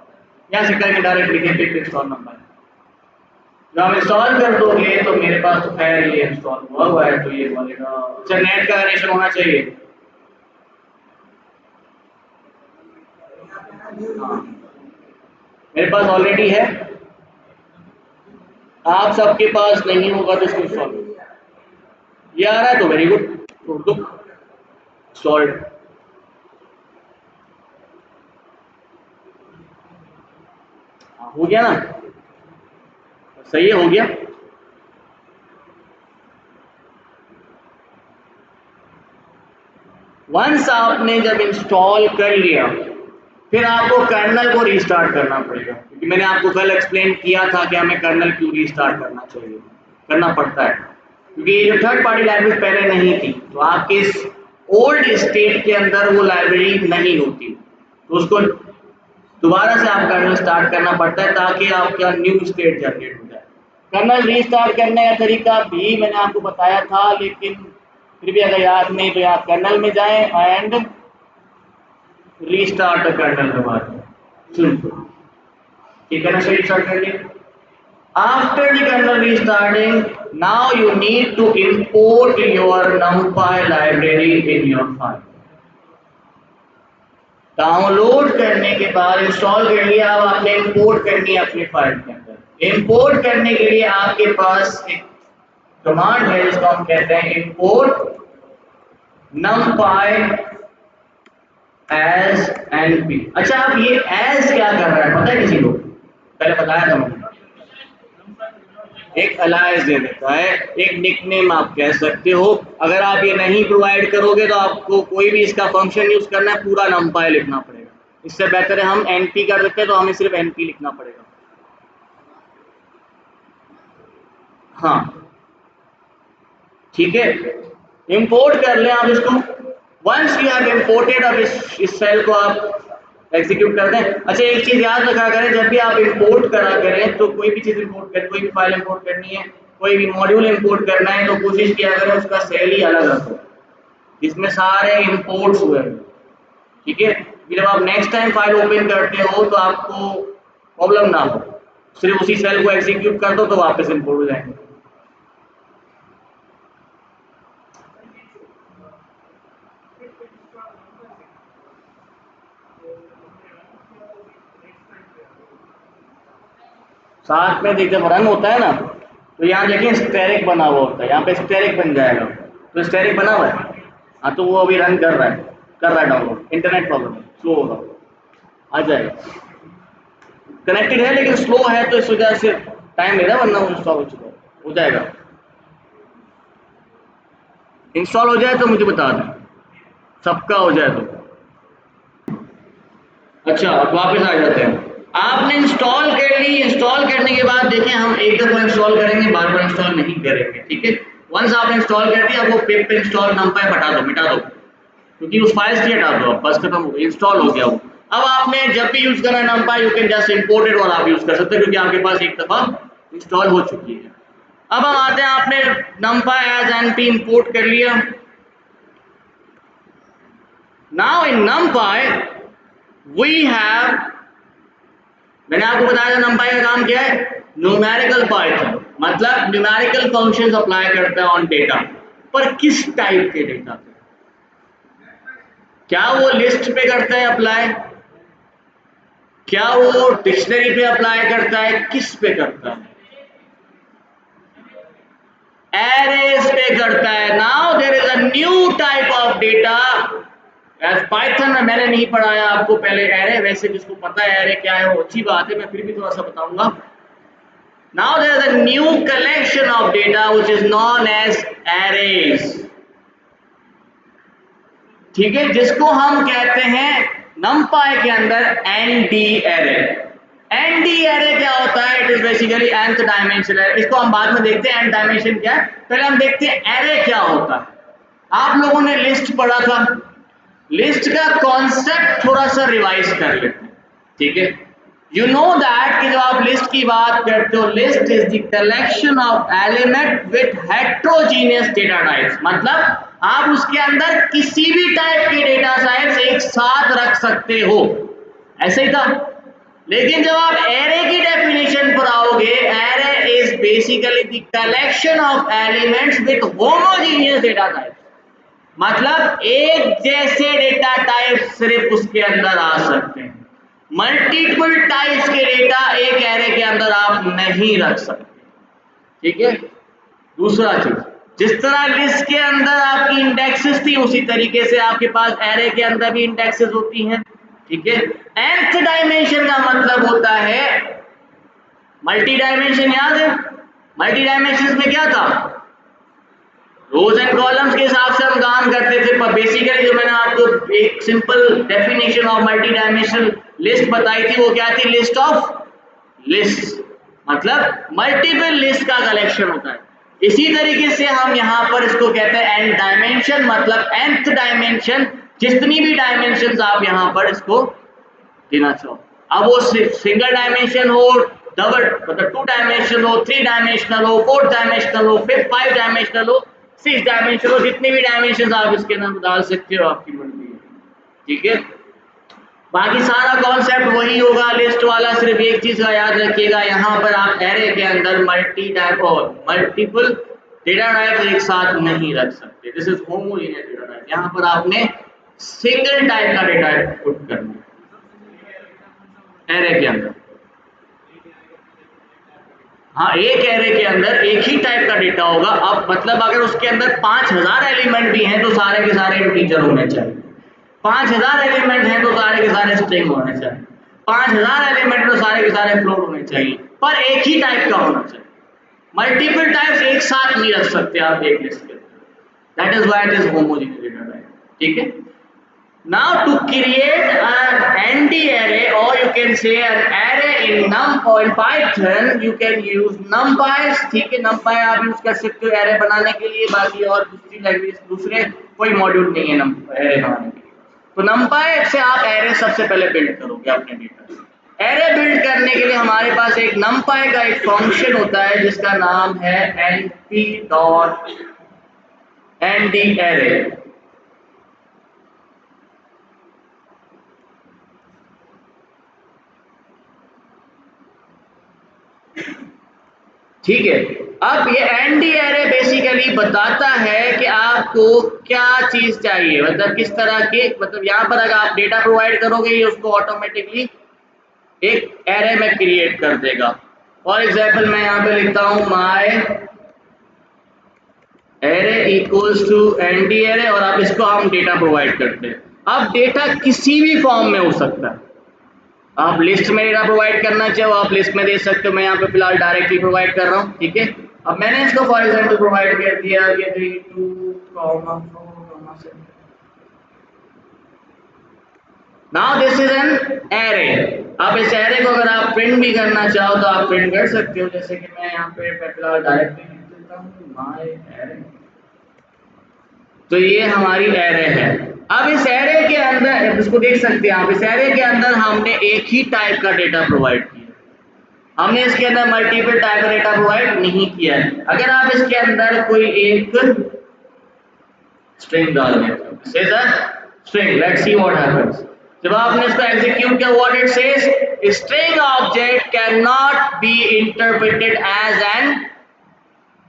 यहाँ से करके डायरेक्ट लिखे पिट इंस्टॉल NumPy, जब आप इंस्टॉल कर दोगे तो मेरे पास तो खैर ये इंस्टॉल हुआ है तो ये बोलेगा। अच्छा, नेट का कनेक्शन होना चाहिए, हाँ मेरे पास ऑलरेडी है, आप सबके पास नहीं होगा तो इसको इंस्टॉल, ये आ रहा है तो वेरी गुड, छोड़ दो सॉल्व। हो गया ना, सही है, हो गया। वंस आपने जब इंस्टॉल कर लिया फिर आपको कर्नल को रीस्टार्ट करना पड़ेगा, क्योंकि मैंने आपको कल एक्सप्लेन किया था कि हमें कर्नल क्यों रीस्टार्ट करना चाहिए, करना पड़ता है क्योंकि ये जो थर्ड पार्टी लाइब्रेरी पहले नहीं थी तो आपके इस ओल्ड स्टेट के अंदर वो लाइब्रेरी नहीं होती, तो उसको दोबारा से आप कर्नल स्टार्ट करना पड़ता है ताकि आपका न्यू स्टेट जनरेट हो जाए। कर्नल रीस्टार्ट करने का तरीका भी मैंने आपको बताया था, लेकिन फिर भी अगर याद नहीं तो आप कर्नल में जाएं एंड रीस्टार्ट द कर्नल दबाएं, सिंपल, ठीक है ना। सही स्टार्ट कर लिया। After the kernel restarting now you need to import your NumPy library in your file. Download करने के बाद इंस्टॉल कर लिया, अब आपने इंपोर्ट करनी है अपनी फाइल के अंदर। इंपोर्ट करने के लिए आपके पास एक कमांड है जिसको हम कहते हैं इंपोर्ट NumPy एज NP। अच्छा, आप ये एज क्या कर रहा है पता है किसी को? पहले बताया था मैंने, एक अलायस दे देता है, एक निकनेम आप कह सकते हो। अगर आप ये नहीं प्रोवाइड करोगे तो आपको कोई भी इसका फंक्शन यूज करना है पूरा NumPy लिखना पड़ेगा। इससे बेहतर है हम NP कर देते हैं तो हमें सिर्फ NP लिखना पड़ेगा। हाँ ठीक है, इंपोर्ट कर लें आप इसको। वंस यू हैव इंपोर्टेड, अब इस सेल को आप एग्जीक्यूट कर दें। अच्छा एक चीज याद रखा करें, जब भी आप इंपोर्ट करा करें तो कोई भी चीज इंपोर्ट करें, कोई भी फाइल इंपोर्ट करनी है, कोई भी मॉड्यूल इंपोर्ट करना है, तो कोशिश किया करें उसका सेल ही अलग रखो जिसमें सारे इंपोर्ट्स हुए हैं, ठीक है। जब आप नेक्स्ट टाइम फाइल ओपन करते हो तो आपको प्रॉब्लम ना हो, सिर्फ उसी सेल को एग्जीक्यूट कर दो तो वापस इंपोर्ट हो जाएंगे। साथ में जब रन होता है ना, तो यहाँ देखिए स्टेरिक बना हुआ होता है, यहाँ पे स्टेरिक बन जाएगा, तो स्टेरिक बना हुआ है। हाँ तो वो अभी रन कर रहा है डाउनलोड, इंटरनेट प्रॉब्लम है, स्लो होगा, आ जाएगा। कनेक्टेड है लेकिन स्लो है, तो इस वजह से टाइम ले रहा है, वरना वो इंस्टॉल हो चुका है, हो जाएगा। इंस्टॉल हो जाए तो मुझे बता दें, सबका हो जाए तो। अच्छा अब वापस आ जाते हैं। आपने इंस्टॉल कर ली, इंस्टॉल करने के बाद देखें हम एक दफा इंस्टॉल करेंगे, बार बार इंस्टॉल नहीं करेंगे, ठीक है। वंस आपने इंस्टॉल कर दिया, वो पिप इंस्टॉल नंपाई हटा दो, मिटा दो, क्योंकि उस फाइल से हटा दो, बस खत्म हो गया, इंस्टॉल हो गया वो। अब आपने जब भी यूज करना है नंपाई, you can just import it और आप यूज कर सकते हैं, क्योंकि आपके पास एक दफा इंस्टॉल हो चुकी है। अब हम आते हैं, आपने नंपाई एज एनपी इंपोर्ट कर लिया। Now in NumPy we have, मैंने आपको बताया था नंपाई का काम क्या है, न्यूमेरिकल पाइथन, मतलब न्यूमेरिकल फंक्शंस अप्लाई करता है ऑन डेटा। पर किस टाइप के डेटा पे? क्या वो लिस्ट पे करता है अप्लाई, क्या वो डिक्शनरी पे अप्लाई करता है, किस पे करता है? एरेज पे करता है। Now there is a new type of data as Python में, मैंने नहीं पढ़ाया आपको पहले एरे, वैसे जिसको पता है एरे क्या है वो अच्छी बात है, मैं फिर भी थोड़ा सा बताऊंगा। Now there is a new collection of data which is known as arrays, ठीक है, जिसको हम कहते हैं numpy के अंदर nd array। nd array क्या होता है? It is basically nth dimension है, इसको हम बाद में देखते हैं nth डायमेंशन क्या है, पहले हम देखते हैं array क्या होता है। आप लोगों ने लिस्ट पढ़ा था, लिस्ट का कॉन्सेप्ट थोड़ा सा रिवाइज कर लेते हैं, ठीक है। यू नो दैट कि जब आप लिस्ट की बात करते हो, list is the collection of element with heterogeneous data types, मतलब आप उसके अंदर किसी भी टाइप के डेटा टाइप्स एक साथ रख सकते हो, ऐसे ही था। लेकिन जब आप एरे की डेफिनेशन पर आओगे, array is basically the collection of elements with homogeneous data types, मतलब एक जैसे डेटा टाइप सिर्फ उसके अंदर आ सकते हैं, मल्टीपल टाइप्स के डेटा एक एरे के अंदर आप नहीं रख सकते, ठीक है। दूसरा चीज, जिस तरह लिस्ट के अंदर आपकी इंडेक्सेस थी, उसी तरीके से आपके पास एरे के अंदर भी इंडेक्सेस होती हैं, ठीक है। nth डायमेंशन का मतलब होता है मल्टी डायमेंशन, याद है मल्टी डायमेंशन में क्या था, रोज एंड कॉलम्स के हिसाब से हम काम करते थे, पर बेसिकली जो मैंने आपको एक simple definition of multi dimensional list बताई थी, वो क्या थी, लिस्ट ऑफ लिस्ट, मतलब मल्टीपल लिस्ट का कलेक्शन होता है। इसी तरीके से हम यहाँ पर इसको कहते हैं एन डायमेंशन, मतलब nth डायमेंशन, जितनी भी डायमेंशन आप यहाँ पर इसको देना चाहो। अब वो सिंगल डायमेंशन हो, डबल मतलब 2 डायमेंशन हो, 3 डायमेंशनल हो, 4 डायमेंशनल हो, फिर 5 डायमेंशनल हो, 6 डायमेंशन हो, जितनी भी डायमेंशन आप इसके अंदर डाल सकते हो, आपकी मर्जी है, ठीक है। बाकी सारा कॉन्सेप्ट वही होगा लिस्ट वाला, सिर्फ एक चीज का याद रखिएगा, यहाँ पर आप एरे के अंदर मल्टीपल डेटा टाइप एक साथ नहीं रख सकते, this is homogeneous data type, यहाँ पर आपने सिंगल टाइप का डेटा पुट करना है एरे के अंदर। हाँ एक एरे के अंदर एक ही टाइप का डेटा होगा। अब मतलब अगर उसके अंदर 5000 एलिमेंट भी हैं तो सारे के सारे इंटीजर होने चाहिए, 5000 एलिमेंट हैं तो सारे के सारे स्ट्रिंग होने चाहिए, 5000 एलिमेंट तो सारे के सारे फ्लोट होने चाहिए, पर एक ही टाइप का होना चाहिए। मल्टीपल टाइप्स एक साथ नहीं रख सकते आप एक लिस्ट के, that is why it is homogeneous data type, ठीक है। Now to create an ND array, or you can say an array in in Python, you can use numpy. ठीक है, numpy आप यूज कर सकते हो array बनाने के लिए, बाकी और दूसरी लैंग्वेज दूसरे कोई मॉड्यूल नहीं है array बनाने के लिए। तो numpy से आप array सबसे पहले बिल्ड करोगे अपने डेटा। array बिल्ड करने के लिए हमारे पास एक numpy का एक फंक्शन होता है जिसका नाम है np.ndArray। ठीक है, अब ये एनडी एरे बेसिकली बताता है कि आपको क्या चीज चाहिए, मतलब किस तरह के, मतलब यहाँ पर अगर आप डेटा प्रोवाइड करोगे ये उसको ऑटोमेटिकली एक एरे में क्रिएट कर देगा। फॉर एग्जाम्पल मैं यहाँ पे लिखता हूँ my array equals to ND array, और आप इसको हम डेटा प्रोवाइड करते हैं। अब डेटा किसी भी फॉर्म में हो सकता है, आप लिस्ट में डेटा प्रोवाइड करना चाहो आप लिस्ट में दे सकते हो। मैं यहाँ पे फिलहाल डायरेक्टली प्रोवाइड कर रहा हूँ, ठीक है। अब मैंने इसको फॉर एग्जांपल प्रोवाइड कर दिया कि 3 2 7। Now this is an array. अब इस एरे को अगर आप प्रिंट भी करना चाहो तो आप प्रिंट कर सकते हो, जैसे कि मैं यहाँ पे फिलहाल डायरेक्टली लिख देता हूँ माय एरे। तो ये हमारी एरे है। अब इस एरे के अंदर इसको देख सकते हैं आप, इस एरे के अंदर हमने एक ही टाइप का डेटा प्रोवाइड किया, हमने इसके अंदर मल्टीपल टाइप का डेटा प्रोवाइड नहीं किया है। अगर आप इसके अंदर कोई एक स्ट्रिंग डाल देते हो, string, let's see what happens. जब आपने इसको एग्जीक्यूट किया, what it says, string object can not be interpreted as an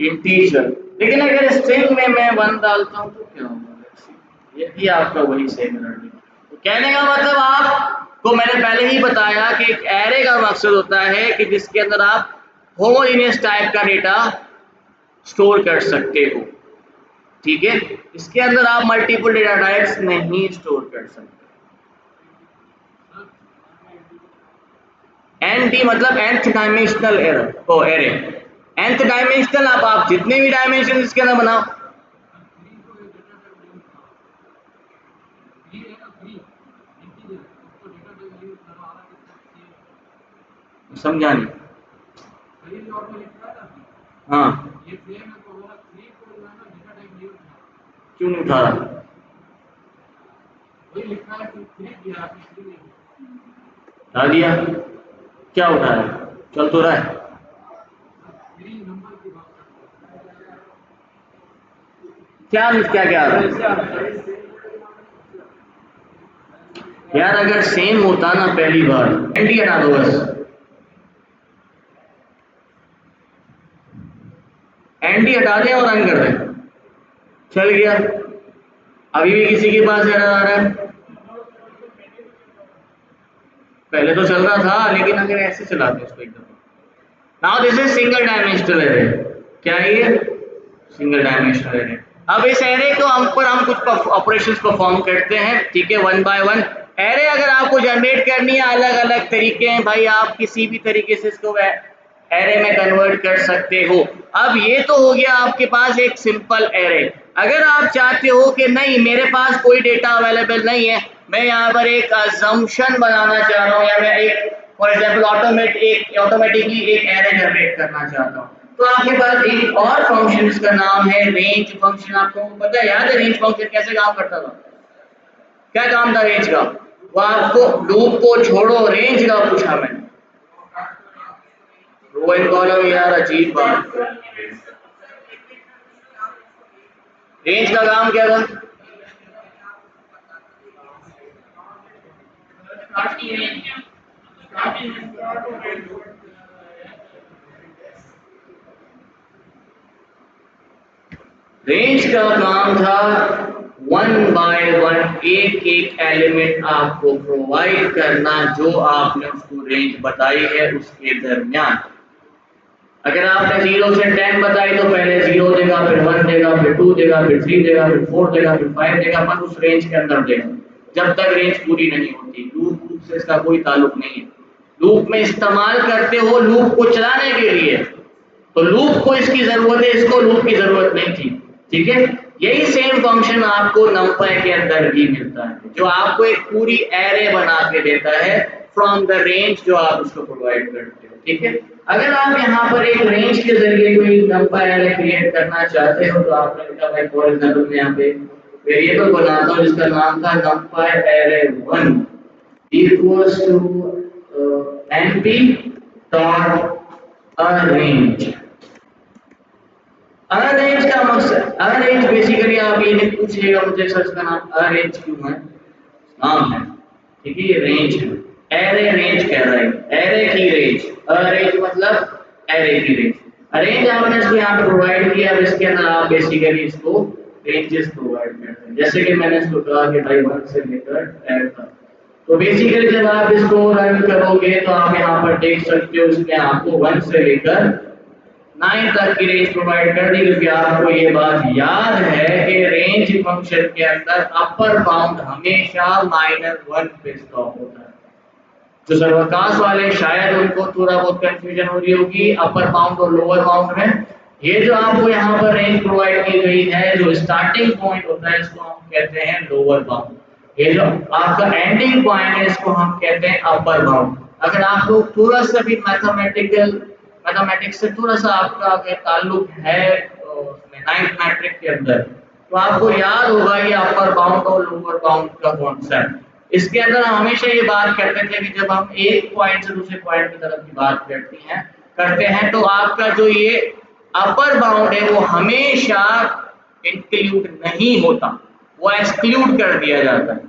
integer. लेकिन अगर स्ट्रिंग में मैं 1 डालता हूं तो क्या होगा, ये भी आपका वही सेम एरर। तो कहने का मतलब आपको मैंने पहले ही बताया कि एक एरे का मकसद होता है कि जिसके अंदर आप होमोजेनियस टाइप का डेटा स्टोर कर सकते हो, ठीक है। इसके अंदर आप मल्टीपल डेटा टाइप्स नहीं स्टोर कर सकते। एनटी मतलब nth dimensional array. nth dimensional, आप जितने भी डायमेंशन इसके अंदर बनाओ। समझा नहीं? हाँ, क्यों नहीं उठा रहा? उठा दिया, क्या उठा है, चल तो रहा है। क्या क्या क्या यार, अगर सेम होता ना पहली बार, एंटी हटा दो बस, एंटी हटा दें और रन कर दें, चल गया। अभी भी किसी के पास एरर आ रहा है, पहले तो चल रहा था, लेकिन अगर ऐसे चलाते इसको एकदम। Now this is single dimensional array. क्या है ये? Single dimensional array. अब इस एरे को हम कुछ ऑपरेशंस परफॉर्म करते हैं, ठीक है, 1 बाय 1। एरे अगर आपको जनरेट करनी है, अलग अलग तरीके हैं भाई, आप किसी भी तरीके से इसको एरे में कन्वर्ट कर सकते हो। अब ये तो हो गया आपके पास एक सिंपल एरे। अगर आप चाहते हो कि नहीं मेरे पास कोई डेटा अवेलेबल नहीं है, मैं यहाँ पर एक अजम्पशन बनाना चाह रहा हूँ, या मैं एक फॉर एग्जाम्पल ऑटोमेटिकली एक एरे जनरेट करना चाहता हूँ, तो आपके पास एक और फंक्शन इसका नाम है रेंज फंक्शन। आपको पता है, याद है रेंज फंक्शन कैसे काम करता था? क्या काम था रेंज का? वो आपको लूप को छोड़ो, रेंज का पूछा मैंने। रो एंड कॉलम, यार अजीब बात। रेंज का काम क्या था? रेंज का काम था 1 बाय 1 एक एक एलिमेंट आपको प्रोवाइड करना, जो आपने उसको रेंज बताई है उसके दरमियान। अगर आपने 0 से 10 बताई तो पहले 0 देगा, फिर 1 देगा, फिर 2 देगा, फिर 3 देगा, फिर 4 देगा, फिर 5 देगा, बस उस रेंज के अंदर देगा जब तक रेंज पूरी नहीं होती। लूप से इसका कोई ताल्लुक नहीं है। लूप में इस्तेमाल करते हो लूप को चलाने के लिए, तो लूप को इसकी जरूरत है, इसको लूप की जरूरत नहीं थी, ठीक है। यही सेम फंक्शन आपको numpy के अंदर भी मिलता है, जो आपको एक पूरी एरे बना के देता है फ्रॉम द रेंज जो आप उसको प्रोवाइड करते हो। ठीक है, अगर आप यहाँ पर एक रेंज के जरिए कोई numpy एरे क्रिएट करना चाहते हो तो आपने लिखा भाई फॉर एग्जाम्पल मैं यहाँ पे वेरिएबल बनाता हूँ जिसका नाम था numpy array1 equals to np dot arrange। Arrange का मकसद, अरेंज बेसिकली आप ये नहीं पूछिएगा मुझे सर इसका नाम अरेंज क्यों है, नाम है, ठीक है, ये रेंज है, एरे रेंज कह रहा है, एरे की रेंज, अरेंज मतलब एरे की रेंज। अरेंज आपने इसको यहाँ पे प्रोवाइड किया, अब इसके अंदर आप बेसिकली इसको रेंजेस प्रोवाइड करते हैं, जैसे कि मैंने इसको कहा कि भाई 1 से लेकर 10 तक। तो बेसिकली जब आप इसको रन करोगे तो आप यहाँ पर देख सकते हो इसमें आपको 1 से लेकर 9 तक की रेंज प्रोवाइड कर दी, क्योंकि आपको ये बात याद है कि रेंज फंक्शन के अंदर अपर बाउंड हमेशा -1 पे स्टॉप होता है। जो सर्वकाश वाले शायद उनको थोड़ा बहुत कंफ्यूजन हो रही होगी अपर बाउंड और लोअर बाउंड में। ये जो आपको यहाँ पर रेंज प्रोवाइड की गई है, जो स्टार्टिंग पॉइंट होता है इसको हम कहते हैं लोअर बाउंड, ये जो आपका एंडिंग पॉइंट है इसको हम कहते हैं अपर बाउंड। अगर आप लोग थोड़ा सा भी मैथमेटिक्स से थोड़ा सा आपका अगर ताल्लुक है उसमें 9th मैट्रिक के अंदर, तो आपको याद होगा ये अपर बाउंड और लोअर बाउंड का कॉन्सेप्ट। इसके अंदर हम हमेशा ये बात करते थे कि जब हम एक पॉइंट से दूसरे पॉइंट की तरफ की बात करते हैं तो आपका जो ये अपर बाउंड है वो हमेशा इंक्लूड नहीं होता, वो एक्सक्लूड कर दिया जाता है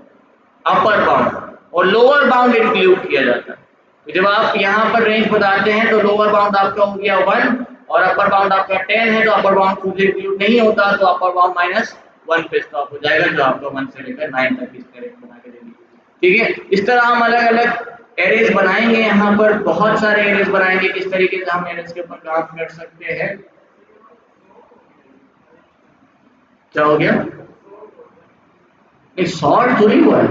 अपर बाउंड, और लोअर बाउंड इंक्लूड किया जाता है। तो जब आप यहाँ पर रेंज बताते हैं तो लोअर बाउंड आपका हो गया 1 और अपर बाउंड आपका 10 है, तो अपर बाउंड खुद इंक्लूड नहीं होता, तो अपर बाउंड -1 पे स्टॉप हो जाएगा, जो आपको 1 से लेकर 9 तक इस तरह बना के देंगे। ठीक है, इस तरह हम अलग अलग एरेज बनाएंगे, यहाँ पर बहुत सारे एरेज बनाएंगे, किस तरीके से हम एरेज के ऊपर काम कर सकते हैं। क्या हो गया? नहीं, शॉर्ट थोड़ी हुआ है,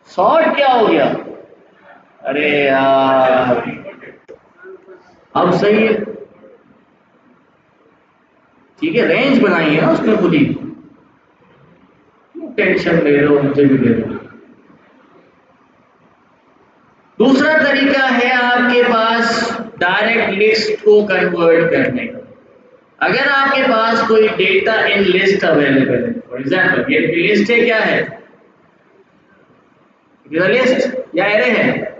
शॉर्ट क्या हो गया? अरे यार अब सही है, ठीक है, रेंज बनाई है ना उसमें खुद ही, टेंशन ले रहे हो, मुझे भी ले रहे हो। दूसरा तरीका है आपके पास डायरेक्ट लिस्ट को कन्वर्ट करने का। अगर आपके पास कोई डेटा इन लिस्ट अवेलेबल है, फॉर एग्जाम्पल ये लिस्ट है, क्या है, लिस्ट या एरे है,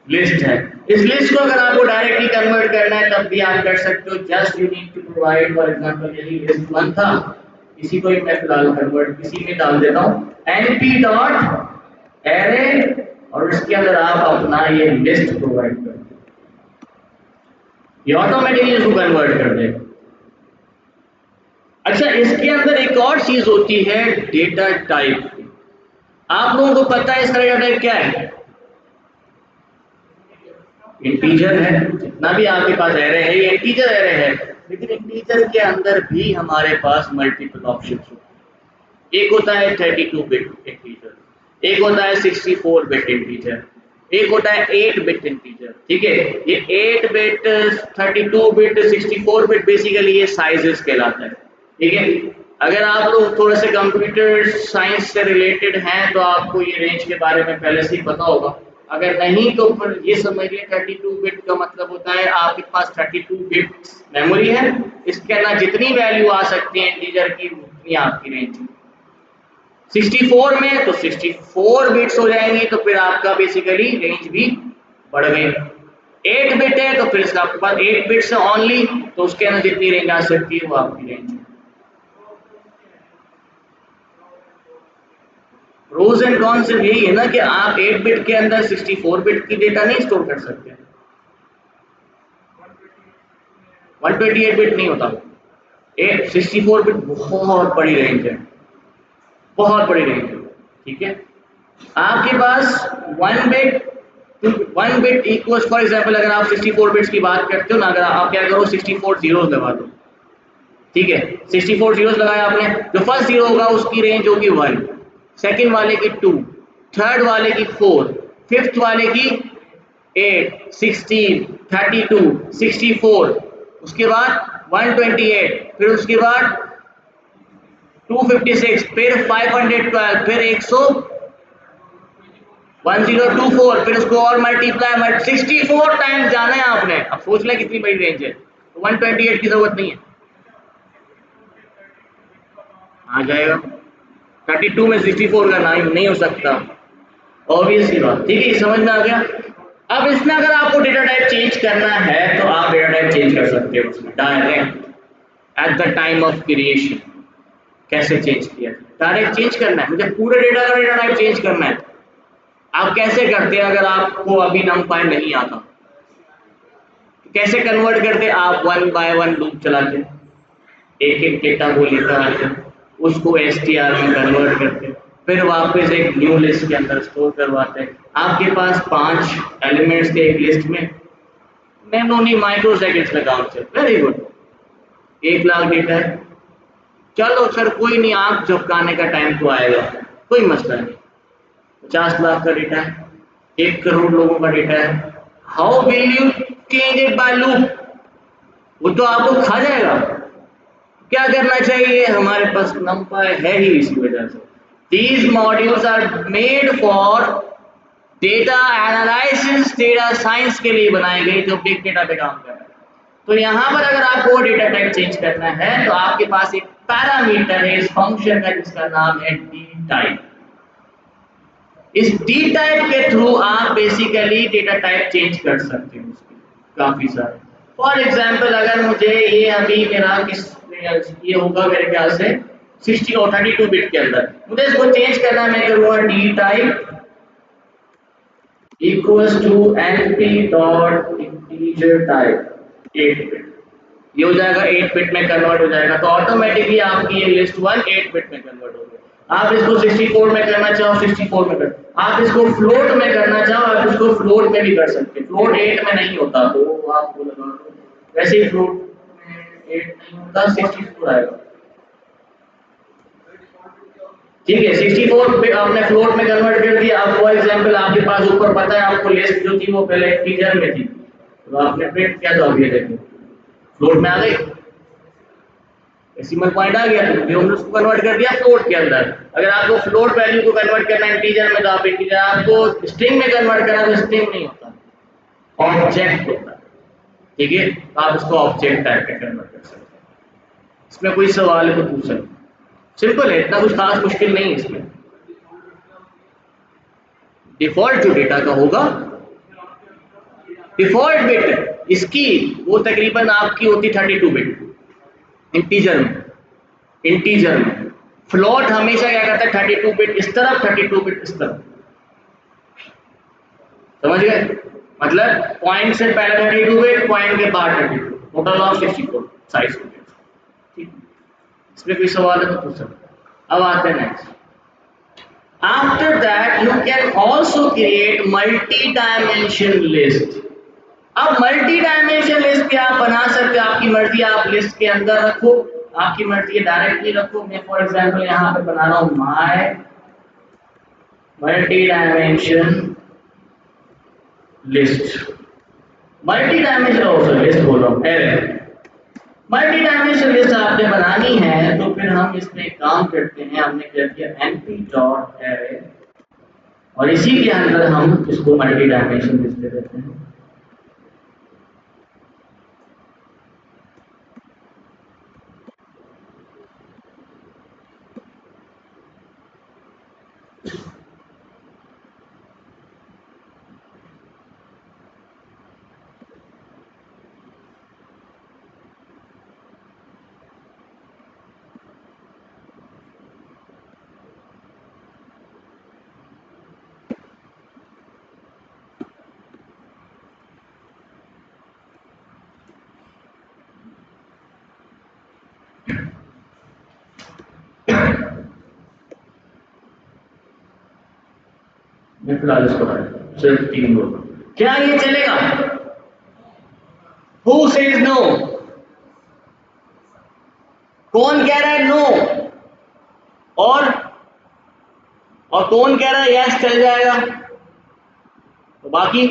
लिस्ट है। इस लिस्ट को अगर आपको डायरेक्टली कन्वर्ट करना है तब भी आप कर सकते हो, just you need to provide, for example यदि लिस्ट 1 था, इसी को मैं फिलहाल कन्वर्ट इसी में डाल देता हूं, np डॉट एरे, और इसके अंदर आप अपना ये लिस्ट प्रोवाइड कर दो, ये ऑटोमेटिकली इसको कन्वर्ट कर देगा। अच्छा, इसके अंदर एक और चीज होती है डेटा टाइप। आप लोगों को पता है इसका डेटा टाइप क्या है? इंटीजर है, जितना भी आपके पास एरे है ये इंटीजर एरे है, लेकिन इंटीजर के अंदर भी हमारे पास मल्टीपल ऑप्शंस होते हैं। एक होता है 32 बिट इंटीजर, एक होता है 64 बिट इंटीजर, एक होता है 8 बिट इंटीजर। ठीक है, ये 8 बिट 32 बिट 64 बिट बेसिकली ये साइजेस कहलाता है। ठीक है, अगर आप लोग थोड़े से कंप्यूटर साइंस से रिलेटेड हैं तो आपको ये रेंज के बारे में पहले से ही पता होगा, अगर नहीं तो फिर ये समझिए 32 बिट का मतलब होता है आपके पास 32 बिट मेमोरी है, इसके अंदर जितनी वैल्यू आ सकती है इंटीजर की उतनी आपकी रेंज है। 64 में तो 64 बिट्स हो जाएंगी, तो फिर आपका बेसिकली रेंज भी बढ़ गई। 8 बिट है तो फिर इसका आपके पास 8 बिट्स है ओनली, तो उसके अंदर जितनी रेंज आ सकती है वो आपकी रेंज है। प्रोज एंड कॉन्स सिर्फ यही है ना कि आप 8 बिट के अंदर 64 बिट की डेटा नहीं स्टोर कर सकते, 128 बिट नहीं होता, 64 बिट बहुत बड़ी रेंज है, बहुत बड़ी रेंज है। ठीक है, आपके पास 1 बिट इक्वल्स, फॉर एग्जांपल अगर आप 64 बिट्स की बात करते हो ना, अगर आप क्या करो 64 जीरोस लगा दो। ठीक है, 64 जीरोस लगाया आपने, जो फर्स्ट जीरो होगा उसकी रेंज होगी 1, सेकंड वाले की 2, थर्ड वाले की 4, फिफ्थ वाले की 8, 16, 32, 64, उसके बाद 128, फिर उसके बाद 256, फिर 512, फिर 1024, फिर उसको और मल्टीप्लाई 64 टाइम्स जाना है आपने। अब सोच लें कितनी बड़ी रेंज है, तो 128 की जरूरत नहीं है, आ जाएगा। 32 में 64 का नहीं हो सकता, ऑब्वियसली बात। ठीक है, समझ में आ गया। अब इसमें अगर आपको डेटा टाइप चेंज करना है तो आप डेटा टाइप चेंज कर सकते हो उसमें direct at the time of creation. कैसे चेंज किया, डायरेक्ट चेंज करना है, मुझे पूरे डेटा का डेटा टाइप चेंज करना है। आप कैसे करते हैं, अगर आपको अभी नंपाई नहीं आता तो कैसे कन्वर्ट करते, आप 1 बाय 1 लूप चलाते, एक एक डेटा को लेकर आते, उसको एसटीआर में कन्वर्ट करते, फिर वापस एक न्यू लिस्ट के अंदर स्टोर करवाते हैं। आपके पास 5 एलिमेंट्स थे एक लिस्ट में, मेमोरी माइक्रो सेकेंड्स में काम चल, वेरी गुड। 1 लाख डेटा है, चलो सर कोई नहीं, आंख झपकाने का टाइम तो आएगा, कोई मसला नहीं। 50 लाख का डेटा है, 1 करोड़ लोगों का डेटा है, how will you change it by loop? वो तो आपको खा जाएगा। क्या करना चाहिए, हमारे पास नंपाई है ही इसी वजह से। These modules are made for data analysis, data science के लिए बनाए गए जो बिग डेटा पे काम कर रहे हैं। तो यहाँ पर अगर आपको डेटा टाइप चेंज करना है तो आपके पास एक पैरामीटर है इस फंक्शन का जिसका नाम है डी टाइप। इस डी टाइप के थ्रू आप बेसिकली डेटा टाइप चेंज कर सकते हो उसके काफी सारे। फॉर एग्जाम्पल अगर मुझे ये अभी मेरा ये होगा मेरे ख्याल से 60 और 32 बिट के अंदर, मुझे इसको चेंज करना है, मैं करूँगा dtype equals to np dot integer type 8 bit. ये हो जाएगा 8 बिट में कन्वर्ट हो जाएगा, तो ऑटोमेटिकली आपकी ये लिस्ट 1 8 बिट में कन्वर्ट हो गई। आप इसको 64 में करना चाहो 64 में कर, आप इसको फ्लोट में करना चाहो आप इसको फ्लोट में भी कर सकते हैं। फ्लोट 8 में नहीं होता तो आपको लगा दो, वैसे ही फ्लोट में 8 नहीं होता, 64 आएगा। ठीक है, 64 पे आपने फ्लोट में कन्वर्ट कर दिया। अब फॉर एग्जांपल आपके पास ऊपर पता है आपको लिस्ट जो थी वो पहले इंटीजर में थी, तो आपने प्रिंट किया तो अब ये देखो फ्लोट में आ गई, डेसिमल पॉइंट आ गया, तो हमने उसको कन्वर्ट कर दिया फ्लोट के अंदर। अगर आपको फ्लोट वैल्यू को कन्वर्ट करना है इंटीजर में तो आप इंटीजर, आपको स्ट्रिंग में कन्वर्ट करना तो स्ट्रिंग नहीं होता, ऑब्जेक्ट होता है। ठीक है, आप इसको ऑब्जेक्ट टाइप में कन्वर्ट कर सकते हैं। इसमें कोई सवाल है तो पूछ सकते, सिंपल है, इतना कुछ खास मुश्किल नहीं है इसमें। डिफॉल्ट जो डेटा का होगा, डिफॉल्ट बिट इसकी वो तकरीबन आपकी होती 32 बिट इंटीजर में। इंटीजर में फ्लोट हमेशा क्या करता है 32 बिट इस तरफ 32 बिट इस तरफ, समझ गए? मतलब पॉइंट से पहले 32 बिट, पॉइंट के बाद 32, टोटल ऑफ 64 साइज। ठीक, इसमें कोई सवाल है तो पूछ सकते हैं। अब आते हैं next. After that you can also create multi-dimension list। अब मल्टी डायमेंशन लिस्ट भी आप बना सकते हो, आपकी मर्जी, आप लिस्ट के अंदर रखो, आपकी मर्जी डायरेक्टली रखो। मैं फॉर एग्जांपल यहाँ पे बना रहा हूँ my multi dimension list, multi dimension list बोल रहा हूँ, एरे। मल्टी डायमेंशन लिस्ट आपने बनानी है तो फिर हम इसमें काम करते हैं, हमने क्या किया np डॉट एरे, और इसी के अंदर हम इसको मल्टी डायमेंशन लिस्ट दे देते हैं। मैं फिलहाल इसको सिर्फ 3 बोल रहा हूं, क्या ये चलेगा? Who says no? कौन कह रहा है नो? और कौन कह रहा है यस चल जाएगा? तो बाकी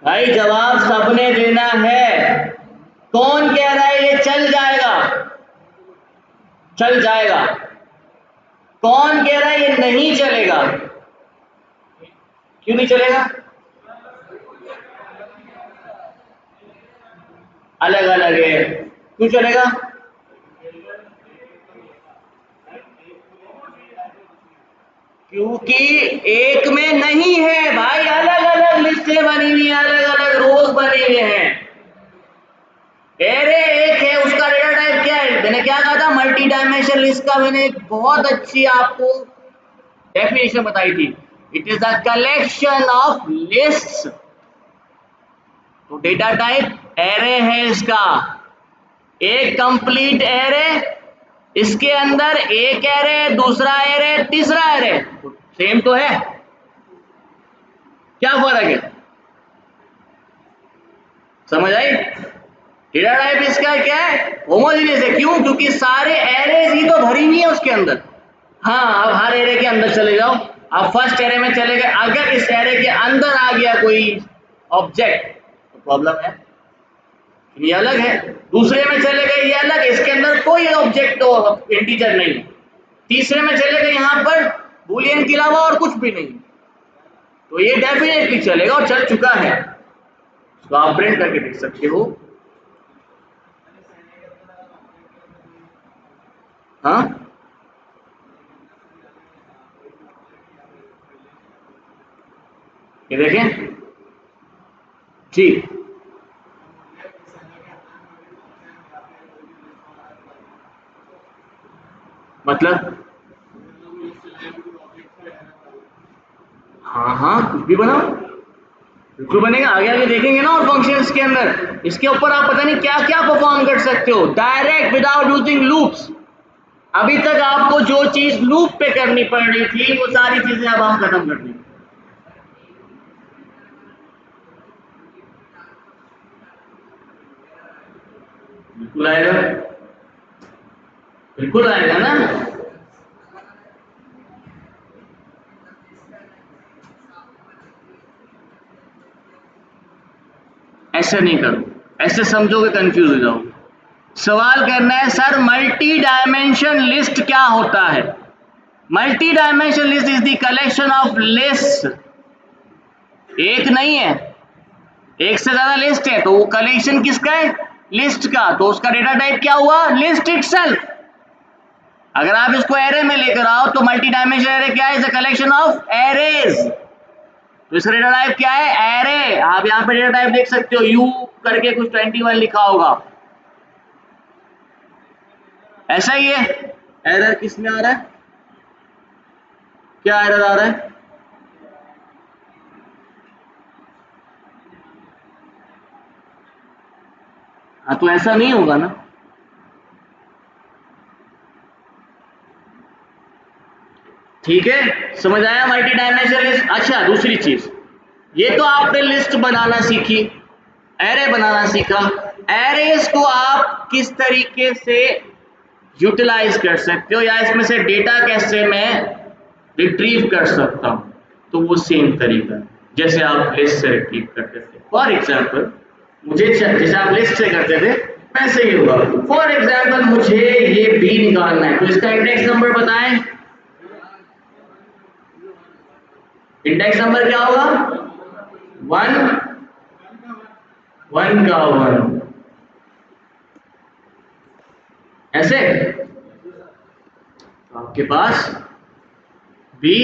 भाई जवाब सबने देना है। कौन कह रहा है ये चल जाएगा? चल जाएगा। कौन कह रहा है ये नहीं चलेगा? क्यों नहीं चलेगा? अलग अलग है, क्यों चलेगा? क्योंकि एक में नहीं है भाई, अलग अलग लिस्टें बनी हुई हैं, अलग अलग रोज बने हुए हैं। एरे एक है, उसका डेटा टाइप क्या है? मैंने क्या कहा था? मल्टी डायमेंशनल लिस्ट का मैंने एक बहुत अच्छी आपको डेफिनेशन बताई थी। It is the collection of lists. तो डेटा टाइप एरे है इसका, एक कंप्लीट एरे, इसके अंदर एक एरे, दूसरा एरे, तीसरा एरे, सेम तो है, क्या फर्क है? समझ आई? डेटा टाइप इसका क्या है? होमोजेनियस है। क्यों? क्योंकि सारे एरेज ही तो भरी हुई है उसके अंदर। हाँ, अब हर एरे के अंदर चले जाओ, अब फर्स्ट एरे में चले गए, अगर इस एरे के अंदर आ गया कोई ऑब्जेक्ट तो प्रॉब्लम है, ये अलग है। दूसरे में चले गए, ये अलग है, इसके अंदर कोई ऑब्जेक्ट तो इंटीजर नहीं है। तीसरे में चले गए, यहां पर बूलियन के अलावा और कुछ भी नहीं, तो ये डेफिनेटली चलेगा और चल चुका है। तो आप प्रिंट करके देख सकते हो। हाँ, ये देखें जी, मतलब हाँ हाँ, कुछ भी बनाओ, बिल्कुल बनेगा। आगे आगे देखेंगे ना और फंक्शंस के अंदर इसके ऊपर आप पता नहीं क्या क्या परफॉर्म कर सकते हो डायरेक्ट विदाउट यूजिंग लूप्स। अभी तक आपको जो चीज लूप पे करनी पड़ रही थी वो सारी चीजें अब हम खत्म कर देंगे। बिल्कुल आएगा, बिल्कुल आएगा ना। ऐसे नहीं करो, ऐसे समझोगे कंफ्यूज हो जाओगे। सवाल करना है सर मल्टी डायमेंशन लिस्ट क्या होता है? Multi dimension list is the collection of list. एक नहीं है, एक से ज्यादा लिस्ट है, तो वो कलेक्शन किसका है? लिस्ट का। तो उसका डेटा टाइप क्या हुआ? List itself. अगर आप इसको एरे में लेकर आओ तो मल्टी डायमेंशन एरे क्या है? Is a collection of arrays. तो इसका डेटा टाइप क्या है? एरे। आप यहाँ पे डेटा टाइप देख सकते हो, यू करके कुछ 21 लिखा होगा, ऐसा ही है। एरर किस में आ रहा है? क्या एरर आ रहा है? हाँ, तो ऐसा नहीं होगा ना। ठीक है, समझ आया मल्टी डायमेंशनल लिस्ट। अच्छा, दूसरी चीज, ये तो आपने लिस्ट बनाना सीखी, एरे बनाना सीखा। एरेज को आप किस तरीके से यूटिलाइज कर सकते हो या इसमें से डेटा कैसे मैं रिट्रीव कर सकता हूं, तो वो सेम तरीका है जैसे आप लिस्ट से रिट्रीव करते थे। फॉर एग्जाम्पल, मुझे जैसे आप लिस्ट से करते थे वैसे ही होगा। फॉर एग्जाम्पल, मुझे ये बी निकालना है, तो इसका इंडेक्स नंबर बताएं। इंडेक्स नंबर क्या होगा? 1, 1 का 1, ऐसे आपके पास बी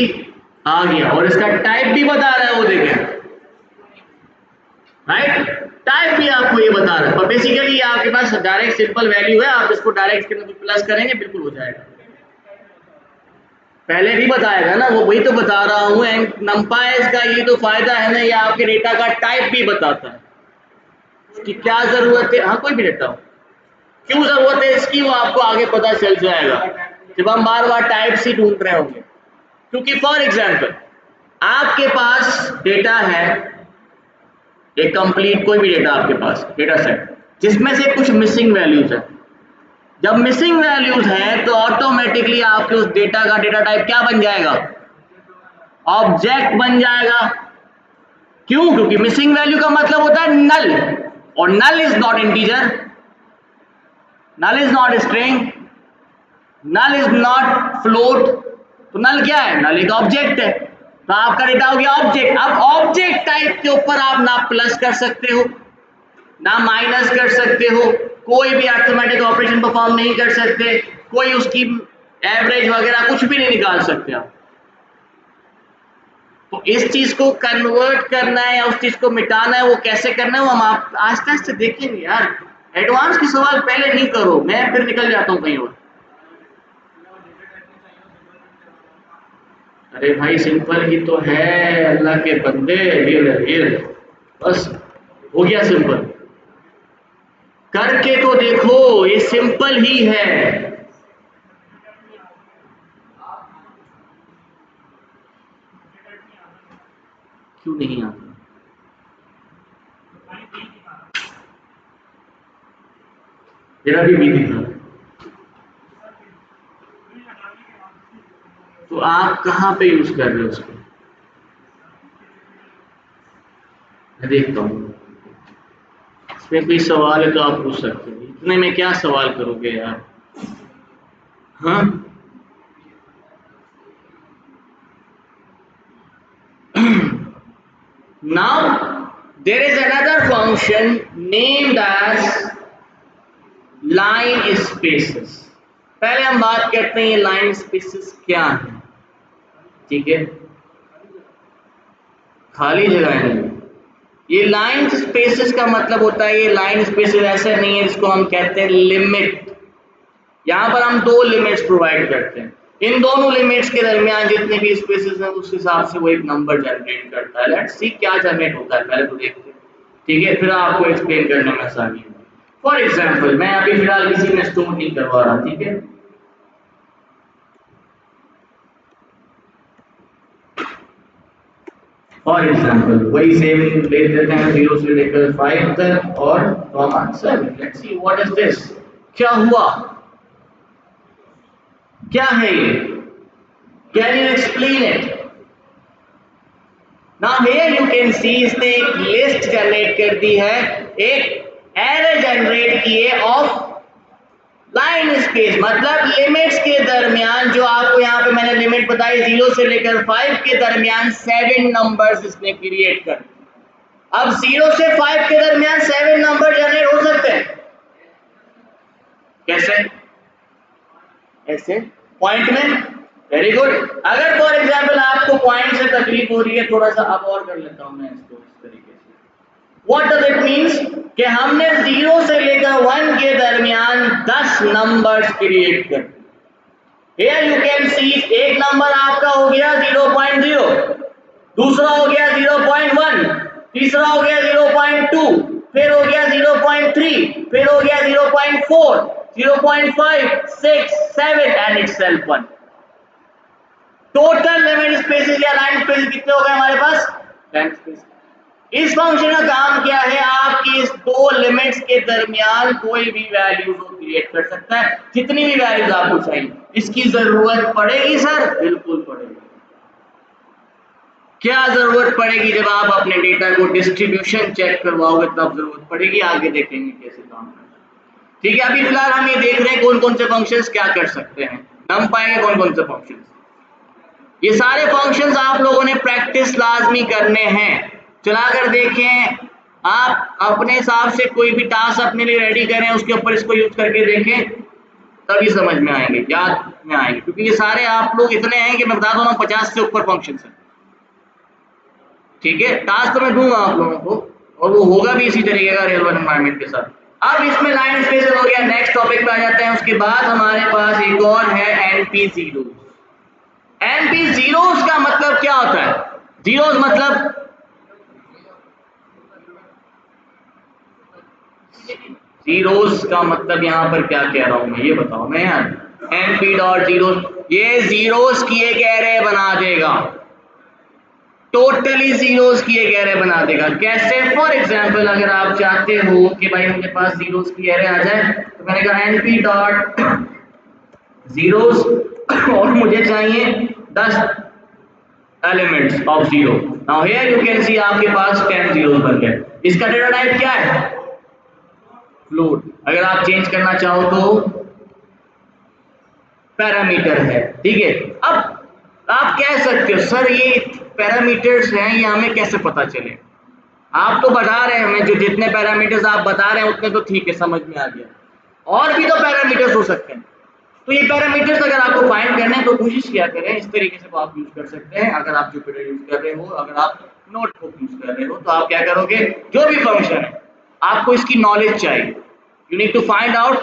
आ गया और इसका टाइप भी बता रहा है, वो देखें, राइट? टाइप भी आपको ये बता रहा है, पर बेसिकली ये आपके पास डायरेक्ट सिंपल वैल्यू है, आप इसको डायरेक्ट के अंदर प्लस करेंगे बिल्कुल हो जाएगा। पहले भी बताएगा ना, वो वही तो बता रहा हूँ। एंड नंपाइज का ये तो फायदा है ना, ये आपके डेटा का टाइप भी बताता है, उसकी क्या जरूरत है। हाँ, कोई भी डेटा हो, क्यों जरूरत है इसकी, वो आपको आगे पता चल जाएगा जब हम बार बार टाइप ही ढूंढ रहे होंगे। क्योंकि फॉर एग्जाम्पल, आपके पास डेटा है, एक कंप्लीट कोई भी डेटा आपके पास डेटा सेट, जिसमें से कुछ मिसिंग वैल्यूज है। जब मिसिंग वैल्यूज है तो ऑटोमेटिकली आपके उस डेटा का डेटा टाइप क्या बन जाएगा? ऑब्जेक्ट बन जाएगा। क्यों? क्योंकि मिसिंग वैल्यू का मतलब होता है नल, और null is not integer. Null is not string, null is not float, तो नल क्या है? नल एक ऑब्जेक्ट है, तो आपका डेटा हो गया ऑब्जेक्ट। अब ऑब्जेक्ट टाइप के ऊपर आप ना प्लस कर सकते हो ना माइनस कर सकते हो, कोई भी अरिथमेटिक ऑपरेशन परफॉर्म नहीं कर सकते, कोई उसकी एवरेज वगैरह कुछ भी नहीं निकाल सकते आप। तो इस चीज को कन्वर्ट करना है या उस चीज को मिटाना है, वो कैसे करना है वो हम आप आस्ते आस्ते देखेंगे यार। एडवांस के सवाल पहले नहीं करो, मैं फिर निकल जाता हूँ कहीं और। अरे भाई सिंपल ही तो है अल्लाह के बंदे, ये बस हो गया सिंपल। करके तो देखो, ये सिंपल ही है। क्यों नहीं आता? मेरा भी दिखा। तो आप कहाँ पे यूज कर रहे हो उसको? मैं देखता हूँ, इसमें कोई सवाल है तो आप पूछ सकते हो, इतने में क्या सवाल करोगे यार? हाँ now there is another function named as line spaces। पहले हम बात करते हैं ये लाइन स्पेसेस क्या है। ठीक है, खाली जगह है। ये लाइन स्पेसेस का मतलब होता है, ये लाइन स्पेसेस ऐसा नहीं है जिसको हम कहते हैं लिमिट। यहाँ पर हम दो लिमिट्स प्रोवाइड करते हैं, इन दोनों लिमिट्स के दरमियान जितने भी स्पेसेस हैं उस हिसाब से वो एक नंबर जनरेट करता है। लेट्स सी क्या जनरेट होता है, पहले तो देखते हैं। ठीक है, फिर आपको एक्सप्लेन करने में आसानी होगी। फॉर एग्जाम्पल मैं अभी फिलहाल किसी में स्टोर नहीं करवा रहा, ठीक है। फॉर एग्जाम्पल वही सेम ले लेते हैं 0 से लेकर 5 तक और comma 7। Let's see what is this, क्या हुआ, क्या है ये, can you explain it? Now here you can सी इसने एक लिस्ट जनरेट कर दी है, एक एरे जनरेट की है ऑफ लाइन स्पेस, मतलब लिमिट्स के दरमियान जो आपको यहाँ पे मैंने लिमिट बताई 0 से लेकर 5 के दरमियान 7 नंबर्स इसने क्रिएट कर। अब 0 से 5 के दरमियान 7 नंबर जनरेट हो सकते हैं कैसे? ऐसे पॉइंट में। Very good. अगर फॉर एग्जाम्पल आपको पॉइंट से तकलीफ हो रही है, थोड़ा सा अब और कर लेता हूं मैं इसको इस तरीके से। व्हाट डज इट मीन्स कि हमने 0 से लेकर 1 के दरमियान 10 नंबर्स क्रिएट कर। हियर यू कैन सी एक नंबर आपका हो गया 0.0, दूसरा हो गया 0.1, तीसरा हो गया 0.2, फिर हो गया 0.3, फिर हो गया 0.4, 0.5, 6, 7 and itself 1। Total limit spaces या लाइन स्पेसेस कितने हो गए हमारे पास? 10 स्पेसेस। इस फंक्शन का काम क्या है? आपकी इस दो लिमिट्स के दरमियान कोई भी वैल्यूज को क्रिएट कर सकता है, जितनी भी वैल्यूज आपको चाहिए। इसकी जरूरत पड़ेगी सर? बिल्कुल पड़ेगी। क्या जरूरत पड़ेगी? जब आप अपने डेटा को डिस्ट्रीब्यूशन चेक करवाओगे तब जरूरत पड़ेगी, आगे देखेंगे कैसे काम करना। ठीक है, अभी फिलहाल हम ये देख रहे हैं कौन कौन से फंक्शंस क्या कर सकते हैं, हम पाएंगे कौन कौन से फंक्शंस। ये सारे फंक्शंस आप लोगों ने प्रैक्टिस लाजमी करने हैं, चलाकर देखें, आप अपने हिसाब से कोई भी टास्क अपने लिए रेडी करें, उसके ऊपर इसको यूज करके देखें, तभी समझ में आएंगे, याद में आएंगे। क्योंकि ये सारे आप लोग इतने हैं कि मैं बता दूं 50 से ऊपर फंक्शंस हैं। ठीक है, टास्क तो मैं दूंगा आप लोगों को और वो होगा भी इसी तरीके का रियल वर्ल्ड एनवायरनमेंट के साथ। अब इसमें लाइन स्पेसेस हो गया, नेक्स्ट टॉपिक पे आ जाते हैं। उसके बाद हमारे पास एक और है NP0। NP0 का मतलब क्या होता है? जीरोस मतलब जीरोस का मतलब यहाँ पर क्या कह रहा हूं मैं, ये बताओ मैं यार। NP.0 ये जीरोस की एक एरे बना देगा, टोटली जीरोस की एक एरे बना देगा। कैसे? फॉर एग्जांपल अगर आप चाहते हो कि भाई मेरे पास जीरोस की एरे आ जाए, तो मैंने कहा NP.zeros और मुझे चाहिए 10 elements of 0। Now here you can सी आपके पास 10 जीरोस बन गए। इसका डेटा टाइप क्या है? फ्लूइड। अगर आप चेंज करना चाहो तो पैरामीटर है, ठीक है। अब आप कह सकते हो सर ये पैरामीटर्स हैं, ये हमें कैसे पता चले? आप तो बता रहे हैं हमें, जो जितने पैरामीटर्स आप बता रहे हैं उतने तो ठीक है, समझ में आ गया, और भी तो पैरामीटर्स हो सकते हैं। तो ये पैरामीटर्स अगर आपको फाइंड करने हैं तो कोशिश किया करें, इस तरीके से आप यूज कर सकते हैं। अगर आप जुपिटर यूज कर रहे हो, अगर आप नोटबुक यूज कर रहे हो, तो आप क्या करोगे, जो भी फंक्शन है आपको इसकी नॉलेज चाहिए। You need to find out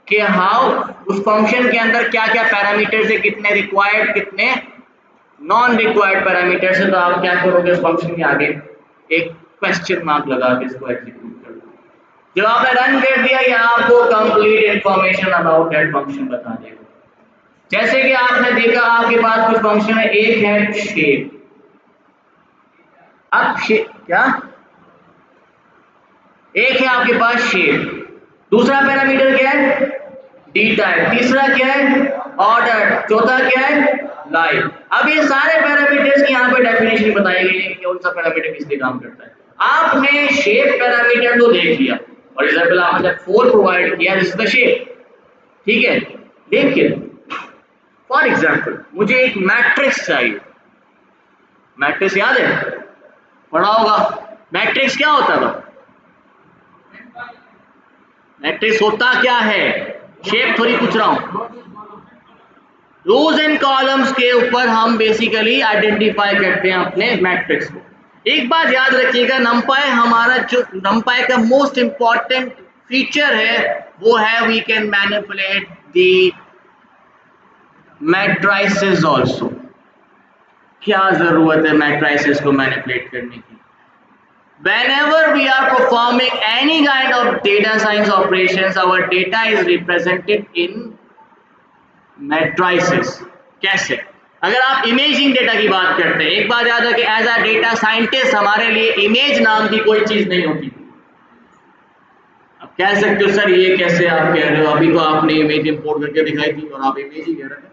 कि हाउ उस फंक्शन के अंदर क्या क्या पैरामीटर्स है, कितने रिक्वायर्ड, कितने नॉन रिक्वायर्ड पैरामीटर्स है। तो आप क्या करोगे, उस फंक्शन के आगे एक क्वेश्चन मार्क लगा के इसको एग्जीक्यूट कर दो। जब आपने रन कर दिया, ये आपको complete information about that function बता देगा। जैसे कि आपने देखा आपके पास कुछ फंक्शन है, एक है शेप। अब शेप क्या, एक है आपके पास शेप, दूसरा पैरामीटर क्या है, डी टाइप, तीसरा क्या है, ऑर्डर, चौथा क्या है, लाइव। अब ये सारे पैरामीटर्स की यहाँ पे डेफिनेशन बताई गई है कि कौन सा पैरामीटर किस लिए काम करता है। आपने शेप पैरामीटर तो देख लिया, फॉर एग्जाम्पल आपने जब 4 प्रोवाइड किया, दिस इज द शेप, ठीक है। लेकिन फॉर एग्जाम्पल मुझे एक मैट्रिक्स चाहिए। मैट्रिक्स याद है, पढ़ा होगा। मैट्रिक्स क्या होता था, मैट्रिक्स होता क्या है, शेप थोड़ी पूछ रहा हूं। रोज एंड कॉलम्स के ऊपर हम बेसिकली आइडेंटिफाई करते हैं अपने मैट्रिक्स को। एक बात याद रखिएगा, नंपाई हमारा जो नंपाई का मोस्ट इंपॉर्टेंट फीचर है वो है we can manipulate the matrices also. क्या जरूरत है मैट्राइसेस को मैनिपुलेट करने की? Whenever we are performing any kind of data science operations, our data is represented in matrices। कैसे? अगर आप इमेजिंग डेटा की बात करते हैं, एक बात याद रखें, एज अ डेटा साइंटिस्ट हमारे लिए इमेज नाम की कोई चीज नहीं होती। आप कह सकते हो सर ये कैसे आप कह रहे हो, अभी तो आपने इमेज इंपोर्ट करके दिखाई थी और आप इमेज ही कह रहे थे।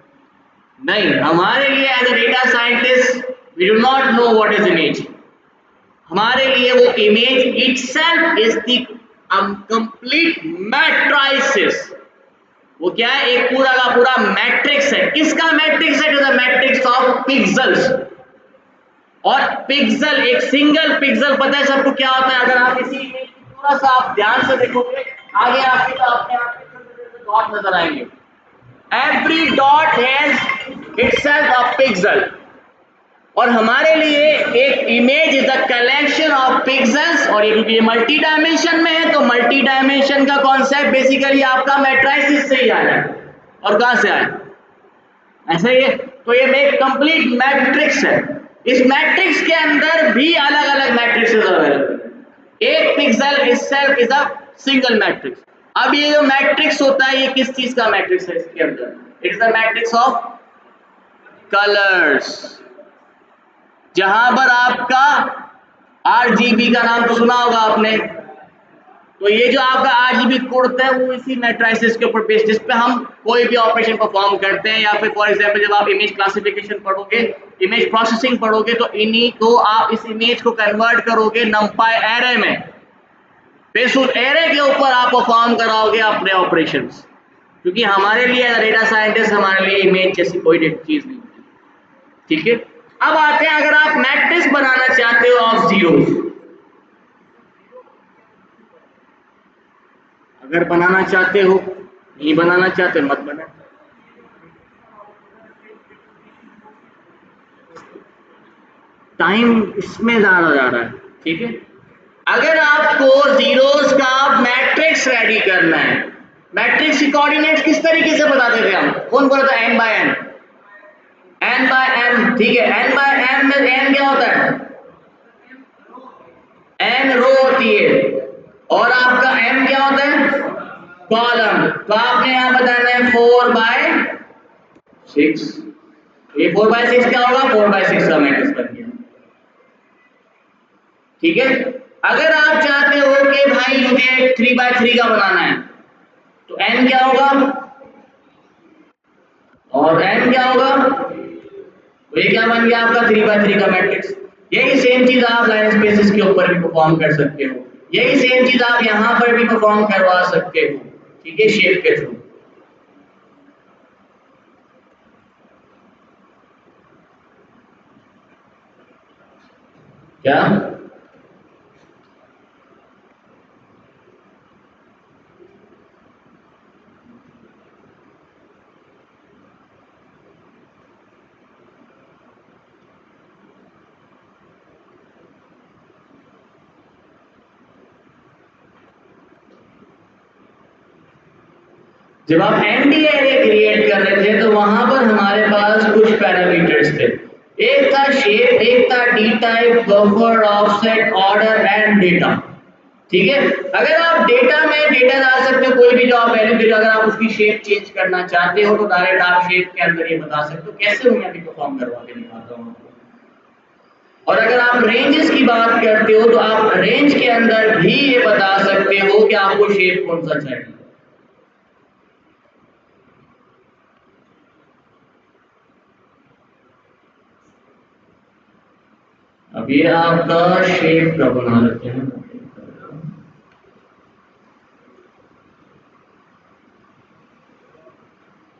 नहीं, हमारे लिए as a data scientist we do not know what is image. हमारे लिए वो image itself is the complete matrices. वो क्या है, एक पूरा का पूरा मैट्रिक्स है। किसका मैट्रिक्स है? The matrix of pixels. और पिक्सल, एक सिंगल पिक्सल, पता है सबको क्या होता है? अगर आप इसी इमेज को थोड़ा सा आप ध्यान से देखोगे, आगे आपके तो अपने आप डॉट नजर आएंगे। Every dot has itself a pixel. और हमारे लिए एक image is a collection of pixels. और क्योंकि ये मल्टी डायमेंशन में है, तो मल्टी डायमेंशन का कॉन्सेप्ट बेसिकली आपका मैट्राइसिस से ही आया। और कहां से आया? ऐसे ही है। तो ये एक कंप्लीट मैट्रिक्स है। इस मैट्रिक्स के अंदर भी अलग अलग मैट्रिक्सेस अवेलेबल है। एक pixel itself is a single matrix. अब ये जो मैट्रिक्स होता है, ये किस चीज का मैट्रिक्स है? इसके अंदर it's the matrix of colours. जहां पर आपका RGB का नाम तो सुना होगा आपने। तो ये जो आपका RGB कोड है वो इसी मैट्रिसेस के ऊपर बेस्ड, जिस पे हम कोई भी ऑपरेशन परफॉर्म करते हैं। या फिर फॉर एग्जांपल जब आप इमेज क्लासिफिकेशन पढ़ोगे, इमेज प्रोसेसिंग पढ़ोगे, तो इन्हीं को आप इस इमेज को कन्वर्ट करोगे नंपाई एरे में। फिर उस एरे के ऊपर आप परफॉर्म कराओगे अपने ऑपरेशंस। क्योंकि हमारे लिए डेटा साइंटिस्ट, हमारे लिए इमेज जैसी कोई चीज नहीं होती, ठीक है। अब आते हैं, अगर आप मैट्रिक्स बनाना चाहते हो ऑफ जीरोस, अगर बनाना चाहते हो, नहीं बनाना चाहते मत बना। टाइम इसमें ज्यादा जा रहा है, ठीक है। अगर आपको जीरोस का मैट्रिक्स रेडी करना है, मैट्रिक्स की कोऑर्डिनेट्स किस तरीके से बताते थे हम? कौन बोला था? n by n, n by m, ठीक है। n बाय m में n क्या होता है? n रो होती है। और आपका m क्या होता है? कॉलम। तो आपने यहां बताना है 4/6। ये 4/6 क्या होगा? 4/6 का मैट्रिक्स बन गया, ठीक है। अगर आप चाहते हो कि भाई मुझे 3/3 का बनाना है, तो n क्या होगा और n क्या होगा? तो ये क्या बन गया आपका 3/3 का मैट्रिक्स। यही सेम चीज आप लाइन स्पेसेस के ऊपर भी परफॉर्म कर सकते हो। यही सेम चीज आप यहाँ पर भी परफॉर्म करवा सकते हो, ठीक है, शेप के थ्रू। क्या जब आप एमडी एरे क्रिएट कर रहे थे तो वहां पर हमारे पास कुछ पैरामीटर्स थे। एक था शेप, एक था D type, buffer, offset, order and data. ठीक है, अगर आप डेटा में डेटा डाल सकते हो, कोई भी जो आप वैल्यू दे, अगर आप उसकी शेप चेंज करना चाहते हो तो डायरेक्ट आप शेप के अंदर ये बता सकते हो। कैसे मैं अभी परफॉर्म करवा के दिखाता हूँ आपको। और अगर आप रेंजेस की बात करते हो तो आप रेंज के अंदर भी ये बता सकते हो कि आपको शेप कौन सा चाहिए। अब ये आपका शेप का बना लेते हैं।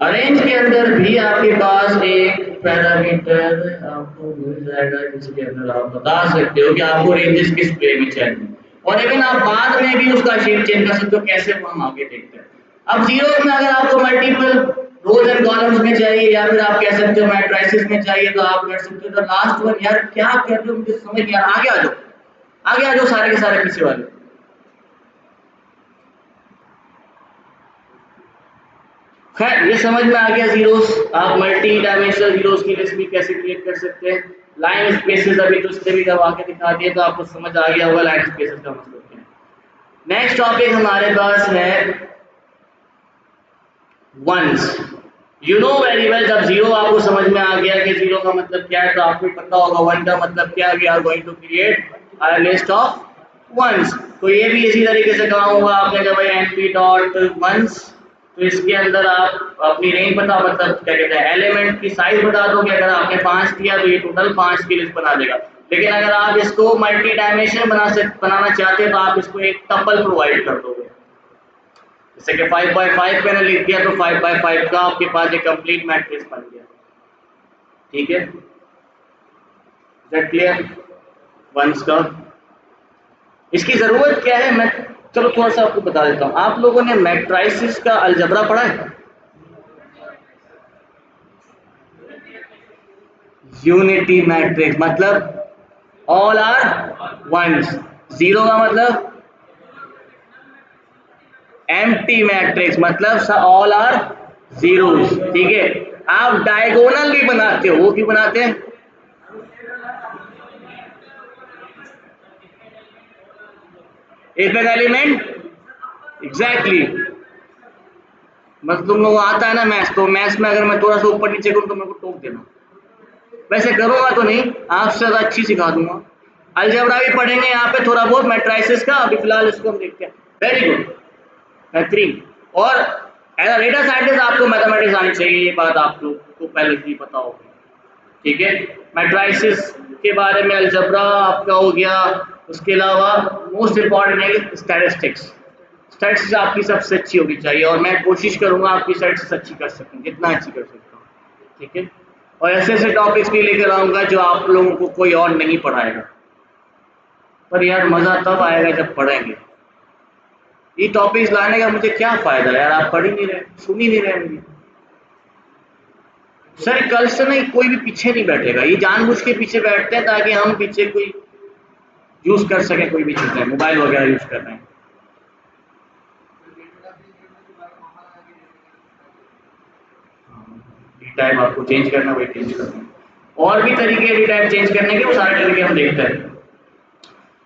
अरेंज के अंदर भी आपके पास एक पैरामीटर आपको मिल जाएगा जिसके अंदर आप बता सकते हो कि आपको रेंजेस किस वे में चाहिए। और इवन आप बाद में भी उसका शेप चेंज कर सकते हो, कैसे वो हम आगे देखते हैं। अब जीरो में अगर आपको मल्टीपल रोज एंड कॉलम्स में चाहिए या फिर आप कह सकते हो मैट्रिसेस में चाहिए तो आप कर सकते हो। तो लास्ट वन यार क्या कर रहे हो, मुझे समझ नहीं आ रहा। आगे आ जाओ, आगे आ जाओ, सारे के सारे पीछे वाले। खैर ये समझ में आ गया। जीरोस आप मल्टी डायमेंशनल जीरोस की लिस्ट भी कैसे क्रिएट कर सकते हैं। लाइन स्पेसेस अभी तो इससे भी करवा के दिखा दिए तो आपको समझ आ गया होगा लाइन स्पेसेस का मतलब क्या है। नेक्स्ट टॉपिक हमारे पास है ones. You know very well, जब जीरो आपको समझ में आ गया कि जीरो का मतलब क्या है तो आपको पता होगा वन का मतलब क्या है। We are going to create a list of ones. तो ये भी इसी तरीके से कहा होगा आपने कि भाई एनपी डॉट वंस। तो इसके अंदर आप अपनी रेंज बता, मतलब क्या कहते हैं, एलिमेंट की साइज बता दो कि अगर आपने 5 दिया तो ये टोटल 5 की लिस्ट बना देगा। लेकिन अगर आप इसको मल्टी डायमेंशन बनाना चाहते हैं तो आप इसको एक टपल प्रोवाइड कर दोगे। जैसे कि 5x5 मैंने लिख दिया तो 5x5 का आपके पास एक कंप्लीट मैट्रिक्स बन गया। ठीक है, क्लियर वंस का। इसकी जरूरत क्या है, मैं चलो थोड़ा सा आपको बता देता हूँ। आप लोगों ने मैट्रिसेस का अलजेब्रा पढ़ा है? यूनिटी मैट्रिक्स मतलब ऑल आर वंस। जीरो का मतलब एम्प्टी मैट्रिक्स मतलब ऑल आर जीरोस। ठीक है, आप डायगोनल भी बनाते हो, वो भी बनाते हैं। इफ एन एलिमेंट एग्जैक्टली, मतलब तुम लोग आता है ना मैथ्स, तो मैथ्स में अगर मैं थोड़ा सा ऊपर नीचे करूँ तो मेरे को टोक देना। वैसे करूंगा तो नहीं, आपसे ज्यादा अच्छी सिखा दूंगा। अलजेब्रा भी पढ़ेंगे यहाँ पे थोड़ा बहुत मैट्रिसेस का, अभी फिलहाल इसको हम देखते हैं। वेरी गुड, बेहतरीन। और एज अ डेटा साइंटिस्ट आपको मैथमेटिक्स आनी चाहिए, ये बात आप लोग को पहले ही पता होगी। ठीक है, मैट्रिसेस के बारे में अलजेब्रा आपका हो गया। उसके अलावा मोस्ट इंपॉर्टेंट है स्टैटिस्टिक्स। स्टैटिस्टिक्स आपकी सबसे अच्छी होनी चाहिए और मैं कोशिश करूंगा आपकी स्टैटिस्टिक्स अच्छी कर सकूं, जितना अच्छी कर सकता हूँ। ठीक है, और ऐसे ऐसे टॉपिक्स भी लेकर आऊंगा जो आप लोगों को कोई और नहीं पढ़ाएगा। पर यार मजा तब आएगा जब पढ़ेंगे। ये टॉपिक्स लाने का मुझे क्या फायदा यार, आप पढ़ ही नहीं रहे, सुन ही नहीं रहे मेरी। सर कल से नहीं, कोई भी पीछे नहीं बैठेगा, ये जानबूझ के पीछे बैठते हैं ताकि हम पीछे कोई यूज कर सके, कोई भी चीजें मोबाइल वगैरह यूज कर रहे हैं। टाइम आपको चेंज करना, वही चेंज करना। और भी तरीके हैं टाइम चेंज करने के, वो सारे तरीके हम देखते हैं।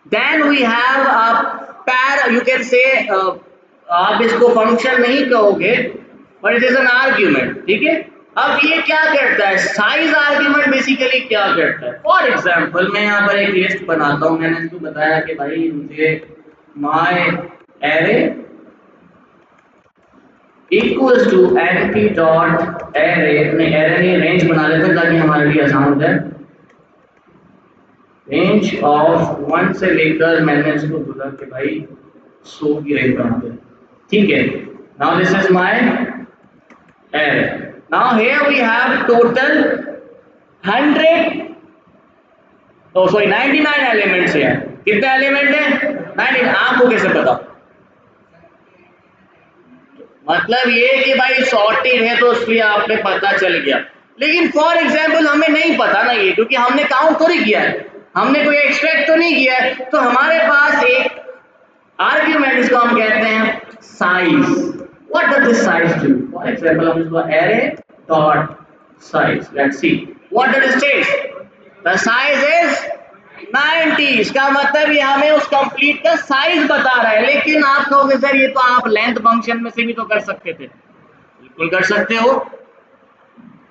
देन वी हैव अ पैर, यू कैन से, आप इसको फंक्शन नहीं कहोगे but it is an argument. ठीक है, अब ये क्या करता है, साइज आर्ग्यूमेंट बेसिकली क्या करता है। फॉर एग्जांपल मैं यहाँ पर एक लिस्ट बनाता हूँ, मैंने इसको बताया कि भाई मुझे my array equals to NP dot array, अपने एरे में रेंज बना लेते हैं ताकि हमारे लिए आसान हो जाए। रेंज ऑफ 1 से लेकर मैंने इसको बोला कि भाई 100 की रेंज बना दे, ठीक है। Now this is my array. Now here we have total 100 99 elements है। कितने एलिमेंट है? 99। आपको कैसे पता? मतलब ये कि भाई सॉर्टेड है तो इसलिए आपने पता चल गया, लेकिन फॉर एग्जांपल हमें नहीं पता ना ये, क्योंकि हमने काउंट थोड़ी किया है, हमने कोई एक्सपेक्ट तो नहीं किया है, तो हमारे पास एक आर्ग्यूमेंट, इसको हम कहते हैं size. What does this size do? For example हम इसको array dot size, let's see what does it say. The size is 90। इसका मतलब ये हमें उस कंप्लीट का साइज बता रहा है। लेकिन आप कहोगे सर ये तो आप लेंथ फंक्शन में से भी तो कर सकते थे। बिल्कुल कर सकते हो,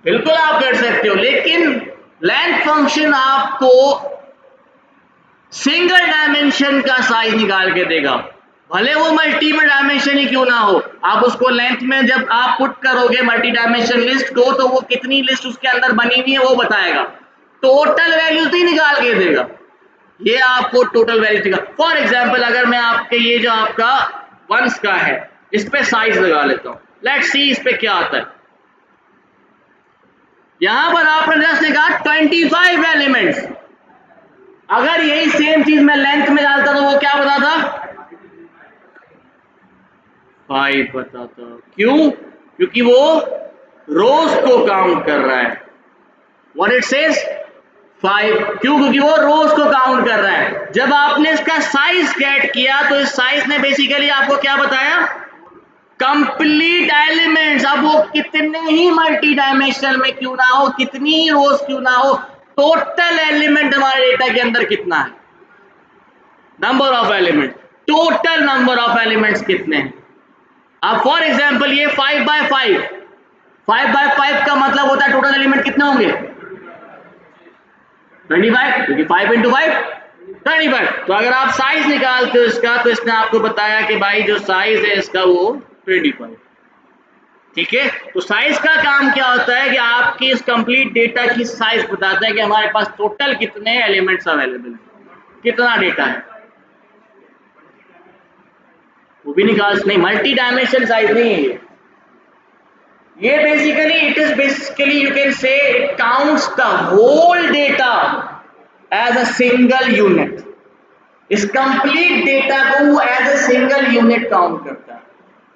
बिल्कुल आप कर सकते हो, लेकिन लेंथ फंक्शन आपको सिंगल डायमेंशन का साइज निकाल के देगा, भले वो मल्टीपल डायमेंशन ही क्यों ना हो। आप उसको लेंथ में जब आप पुट करोगे मल्टी डायमेंशन लिस्ट को, तो वो कितनी लिस्ट उसके अंदर बनी हुई है वो बताएगा, टोटल वैल्यूज नहीं निकाल के देगा, ये आपको टोटल वैल्यू देगा। फॉर एग्जांपल अगर मैं आपके ये जो आपका वंस का है इस पे साइज लगा लेता हूं, लेट्स सी इस पे क्या आता है। यहां पर आपने जस्ट लिखा 25 एलिमेंट्स। अगर यही सेम चीज मैं लेंथ में डालता तो वो क्या बताता? 5 बताता। क्यों? क्योंकि वो रोज को काउंट कर रहा है। What it says? 5। क्यों? क्योंकि वो रोज को काउंट कर रहा है। जब आपने इसका साइज गेट किया तो इस साइज ने बेसिकली आपको क्या बताया? Complete elements. अब वो कितने ही मल्टी डायमेंशनल में क्यों ना हो, कितनी ही रोज क्यों ना हो, टोटल एलिमेंट हमारे डेटा के अंदर कितना है, number of element, total number of elements कितने हैं। अब फॉर एग्जांपल ये 5 बाय 5 का मतलब होता है टोटल एलिमेंट कितने होंगे? 25, क्योंकि 5 इंटू 5 25। तो अगर आप साइज निकालते हो इसका, तो इसने आपको बताया कि भाई जो साइज है इसका वो 25, ठीक है। तो साइज का काम क्या होता है कि आपकी इस कंप्लीट डेटा की साइज बताता है कि हमारे पास टोटल कितने एलिमेंट्स अवेलेबल है, कितना डेटा है, वो भी निकाल नहीं। मल्टी डायमेंशन साइज नहीं है ये basically it is basically you can say it counts the whole data as a single unit. इस कंप्लीट डेटा को वो as a single unit count करता है,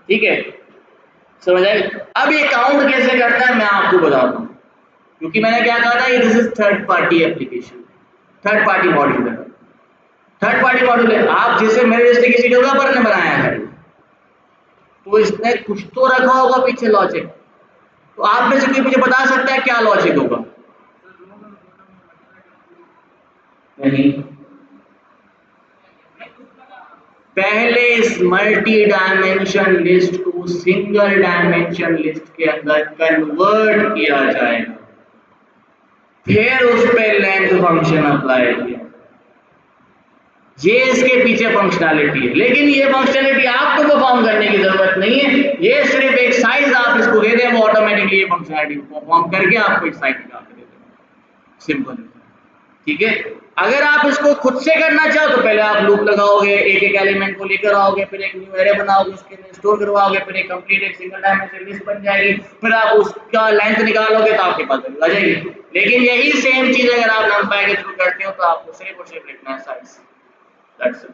ठीक है, समझ आए। अब ये काउंट कैसे करता है मैं आपको बताता हूँ, क्योंकि मैंने क्या कहा था, ये this is third party application, third party module है। थर्ड पार्टी मॉड्यूल है, आप जैसे मेरे जैसे किसी डेवलपर ने बनाया है तो इसने कुछ तो रखा होगा पीछे लॉजिक। तो आप में से कोई मुझे बता सकता है क्या लॉजिक होगा? नहीं, पहले इस मल्टी डायमेंशन लिस्ट को सिंगल डायमेंशन लिस्ट के अंदर कन्वर्ट किया जाएगा, फिर उस पर लेंथ फंक्शन अप्लाई किया। ये इसके पीछे फंक्शनैलिटी है, लेकिन ये फंक्शनैलिटी आपको परफॉर्म करने की जरूरत नहीं है। ये सिर्फ एक साइज आप इसको दे दें, वो ऑटोमेटिकली ये फंक्शनैलिटी परफॉर्म करके आपको एक साइज निकाल के दे देगा, सिंपल, ठीक है। अगर आप इसको खुद से करना चाहो तो पहले आप लूप लगाओगे, एक एक एलिमेंट को लेकर आओगे, फिर एक न्यू एरे बनाओगे, उसके अंदर स्टोर करवाओगे, फिर एक कंप्लीट एक सिंगल डायमेंशन लिस्ट बन जाएगी, फिर आप उसका लेंथ निकालोगे तो आपके पास वैल्यू आ जाएगी। लेकिन यही सेम चीज अगर आप नंपाई के थ्रू करते हो तो आपको सिर्फ और सिर्फ लिखना है साइज, दैट्स इट।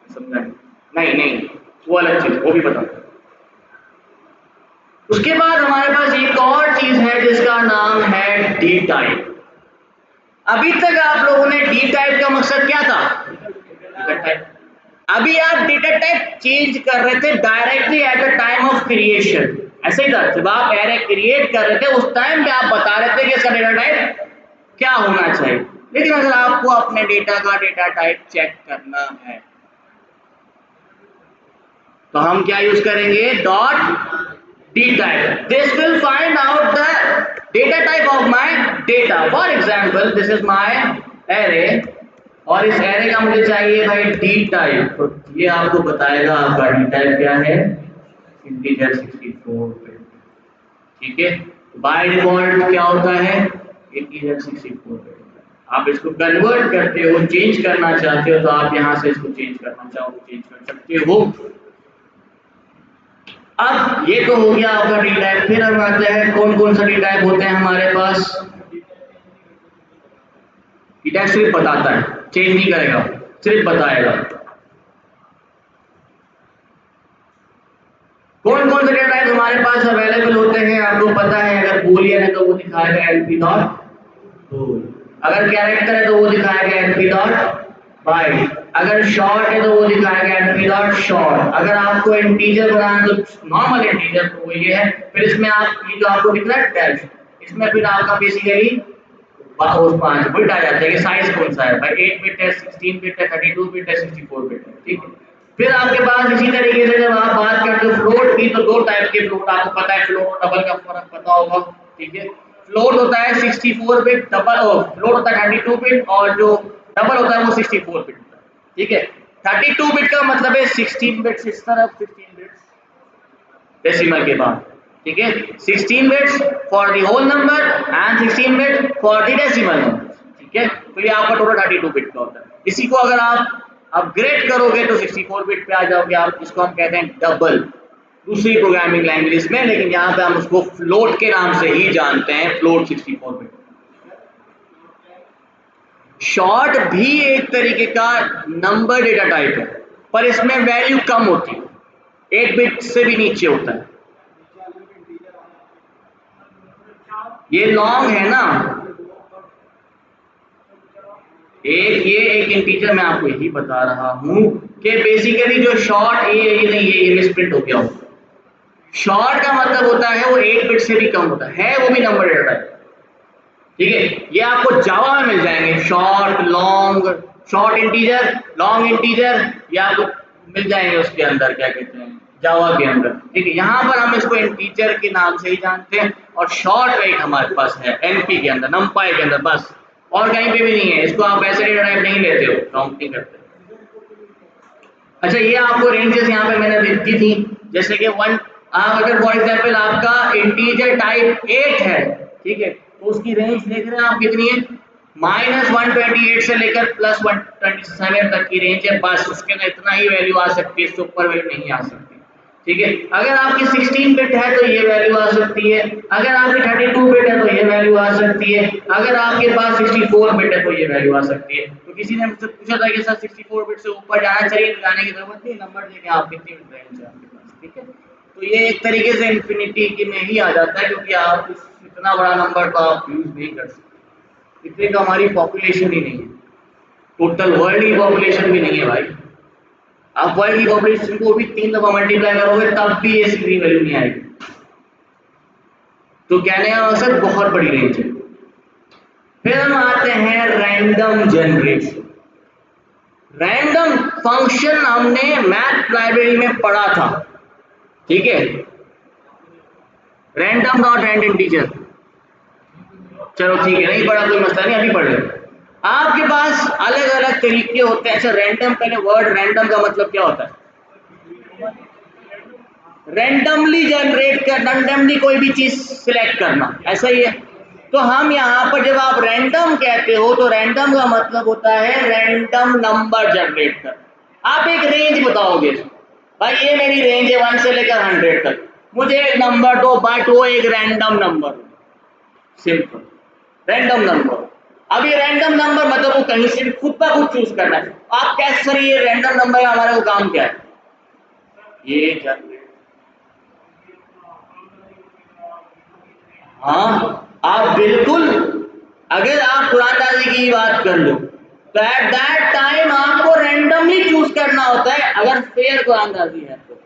समझा? नहीं वो अलग चीज, वो भी बताओ। उसके बाद हमारे पास एक और चीज है जिसका नाम है डी टाइप। अभी तक आप लोगों ने डी टाइप का मकसद क्या था? अभी आप डेटा टाइप चेंज कर रहे थे directly at the time of creation, ऐसे ही था। जब आप एरे क्रिएट कर रहे थे उस टाइम पे आप बता रहे थे कि इसका डेटा टाइप क्या होना चाहिए। लेकिन अगर आपको अपने डेटा का डेटा टाइप चेक करना है तो हम क्या यूज करेंगे? Dot D type. This will find out the data type of my data. For example this is my array और इस एरे का मुझे चाहिए भाई डी टाइप, तो ये आपको बताएगा आपका डी टाइप क्या है, इंटीजर 64 पे, ठीक है, बाय डिफॉल्ट क्या होता है, इंटीजर 64 बिट होता है। आप इसको कन्वर्ट करते हो, चेंज करना चाहते हो तो आप यहाँ से इसको चेंज करना चाहो तो चेंज कर सकते हो। अब ये तो हो गया आपका डी टाइप। फिर हम आते हैं कौन कौन सा डी टाइप होते हैं हमारे पास। डी टाइप सिर्फ बताता है, चेंज नहीं करेगा, सिर्फ बताएगा। कौन कौन से डेटा टाइप हमारे पास अवेलेबल होते हैं आपको पता है। अगर बूलियन है तो वो दिखाएगा एलपी डॉट बूल, अगर कैरेक्टर है तो वो दिखाएगा एलपी डॉट बाइट, अगर शॉर्ट है तो वो दिखाएगा एलपी डॉट शॉर्ट। अगर आपको इंटीजर बनाना है तो नॉर्मल इंटीजर तो वो ये है। फिर इसमें आप ये जो आपको दिख रहा है डैश, इसमें फिर आपका बेसिकली उस 5 बिट आ जाते हैं कि साइज कौन सा है भाई, 8 बिट है, 16 बिट है, 32 बिट है, 64 बिट है, ठीक है। फिर आपके पास इसी तरीके से जब आप बात करते हो फ्लोट की, तो दो टाइप के फ्लोट आपको पता है, फ्लोट और डबल का फर्क पता होगा, ठीक है। फ्लोट होता है 64 बिट, डबल फ्लोट होता है 32 बिट, और जो डबल होता है वो 64 बिट होता है, ठीक है। 32 बिट का मतलब है 16 बिट्स इस तरफ, 16 बिट्स डेसिमल के बाद, ठीक है। 16 bits for the whole number and 16 bit for the decimal number, ठीक है। तो ये आपका टोटल 32 बिट का होता है। इसी को अगर आप अपग्रेड करोगे तो 64 बिट पे आ जाओगे आप, इसको हम कहते हैं डबल दूसरी प्रोग्रामिंग लैंग्वेज में, लेकिन यहाँ पे हम उसको फ्लोट के नाम से ही जानते हैं, फ्लोट 64 बिट। शॉर्ट भी एक तरीके का नंबर डेटा टाइप है, पर इसमें वैल्यू कम होती है, 8 बिट से भी नीचे होता है। ये लॉन्ग है ना, एक इंटीजर मैं आपको यही बता रहा हूं कि बेसिकली जो शॉर्ट ये नहीं, ये मिसप्रिंट हो गया हो। शॉर्ट का मतलब होता है वो 8 बिट से भी कम होता है वो भी नंबर डेटा टाइप, ठीक है। ये आपको जावा में मिल जाएंगे, short long, short integer, long integer, ये आपको मिल जाएंगे उसके अंदर, क्या कहते हैं, जावा के अंदर, ठीक है। यहाँ पर हम इसको इंटीजर के नाम से ही जानते हैं, और शॉर्ट एक हमारे पास है एनपी के अंदर, नमपाई के अंदर, बस और कहीं पे भी नहीं है। इसको आप ऐसे डेटा टाइप नहीं लेते हो, काउंट नहीं करते। अच्छा, ये आपको रेंजेस यहाँ पे मैंने लिखी थी, जैसे कि आप अगर फॉर एग्जांपल आपका इंटीजर टाइप 8 है, ठीक है, तो उसकी रेंज देख रहे हैं आप कितनी है, -128 से लेकर +127 तक की रेंज है, बस उसके अंदर इतना ही वैल्यू आ सकती है, इससे ऊपर वैल्यू नहीं आ सकती, ठीक है। अगर आपकी 16 बिट है तो ये वैल्यू आ सकती है, अगर आपकी 32 बिट है तो ये वैल्यू आ सकती है, अगर आपके पास 64 बिट है तो ये वैल्यू आ सकती है। तो किसी ने मुझसे पूछा था कि सर 64 बिट से ऊपर जाना चाहिए, तो जाने की जरूरत नहीं, नंबर देखें आप कितनी रेंज है आपके पास, ठीक है। तो ये एक तरीके से इंफिनिटी की में ही आ जाता है, क्योंकि आप इतना बड़ा नंबर तो आप यूज नहीं कर सकते, इतने का हमारी पॉपुलेशन ही नहीं है, टोटल वर्ल्ड की पॉपुलेशन भी नहीं है भाई। आप वर्ल्ड की पॉपुलेशन को भी 3 दफा मल्टीप्लाई करोगे तब भी ये सीधी वैल्यू नहीं आएगी। तो कहने का मकसद बहुत बड़ी रेंज है। फिर हम आते हैं रैंडम जनरेशन। रैंडम फंक्शन हमने मैथ लाइब्रेरी में पढ़ा था, ठीक है, रैंडम डॉट रैंड इंटीजर, चलो ठीक है, नहीं पढ़ा कोई मसला नहीं, अभी पढ़ लो। आपके पास अलग अलग तरीके होते हैं। अच्छा, रैंडम, पहले वर्ड रैंडम का मतलब क्या होता है, रैंडमली जनरेट कर, रैंडमली कोई भी चीज सिलेक्ट करना, ऐसा ही है। तो हम यहाँ पर जब आप रैंडम कहते हो तो रैंडम का मतलब होता है रैंडम नंबर जनरेट कर। आप एक रेंज बताओगे, भाई ये मेरी रेंज है 1 से लेकर 100 तक, मुझे एक नंबर दो बट वो एक random number, simple random number. अब ये रैंडम नंबर मतलब वो कहीं से भी खुद ब खुद चूज करना है। आप कैसे, सर ये रैंडम नंबर है, हमारे को काम क्या है, ये जनरेट। हाँ, आप बिल्कुल, अगर आप कुरानदाजी की बात कर लो तो एट दैट टाइम आपको रैंडमली चूज करना होता है, अगर फेयर कुरानदाजी है तो।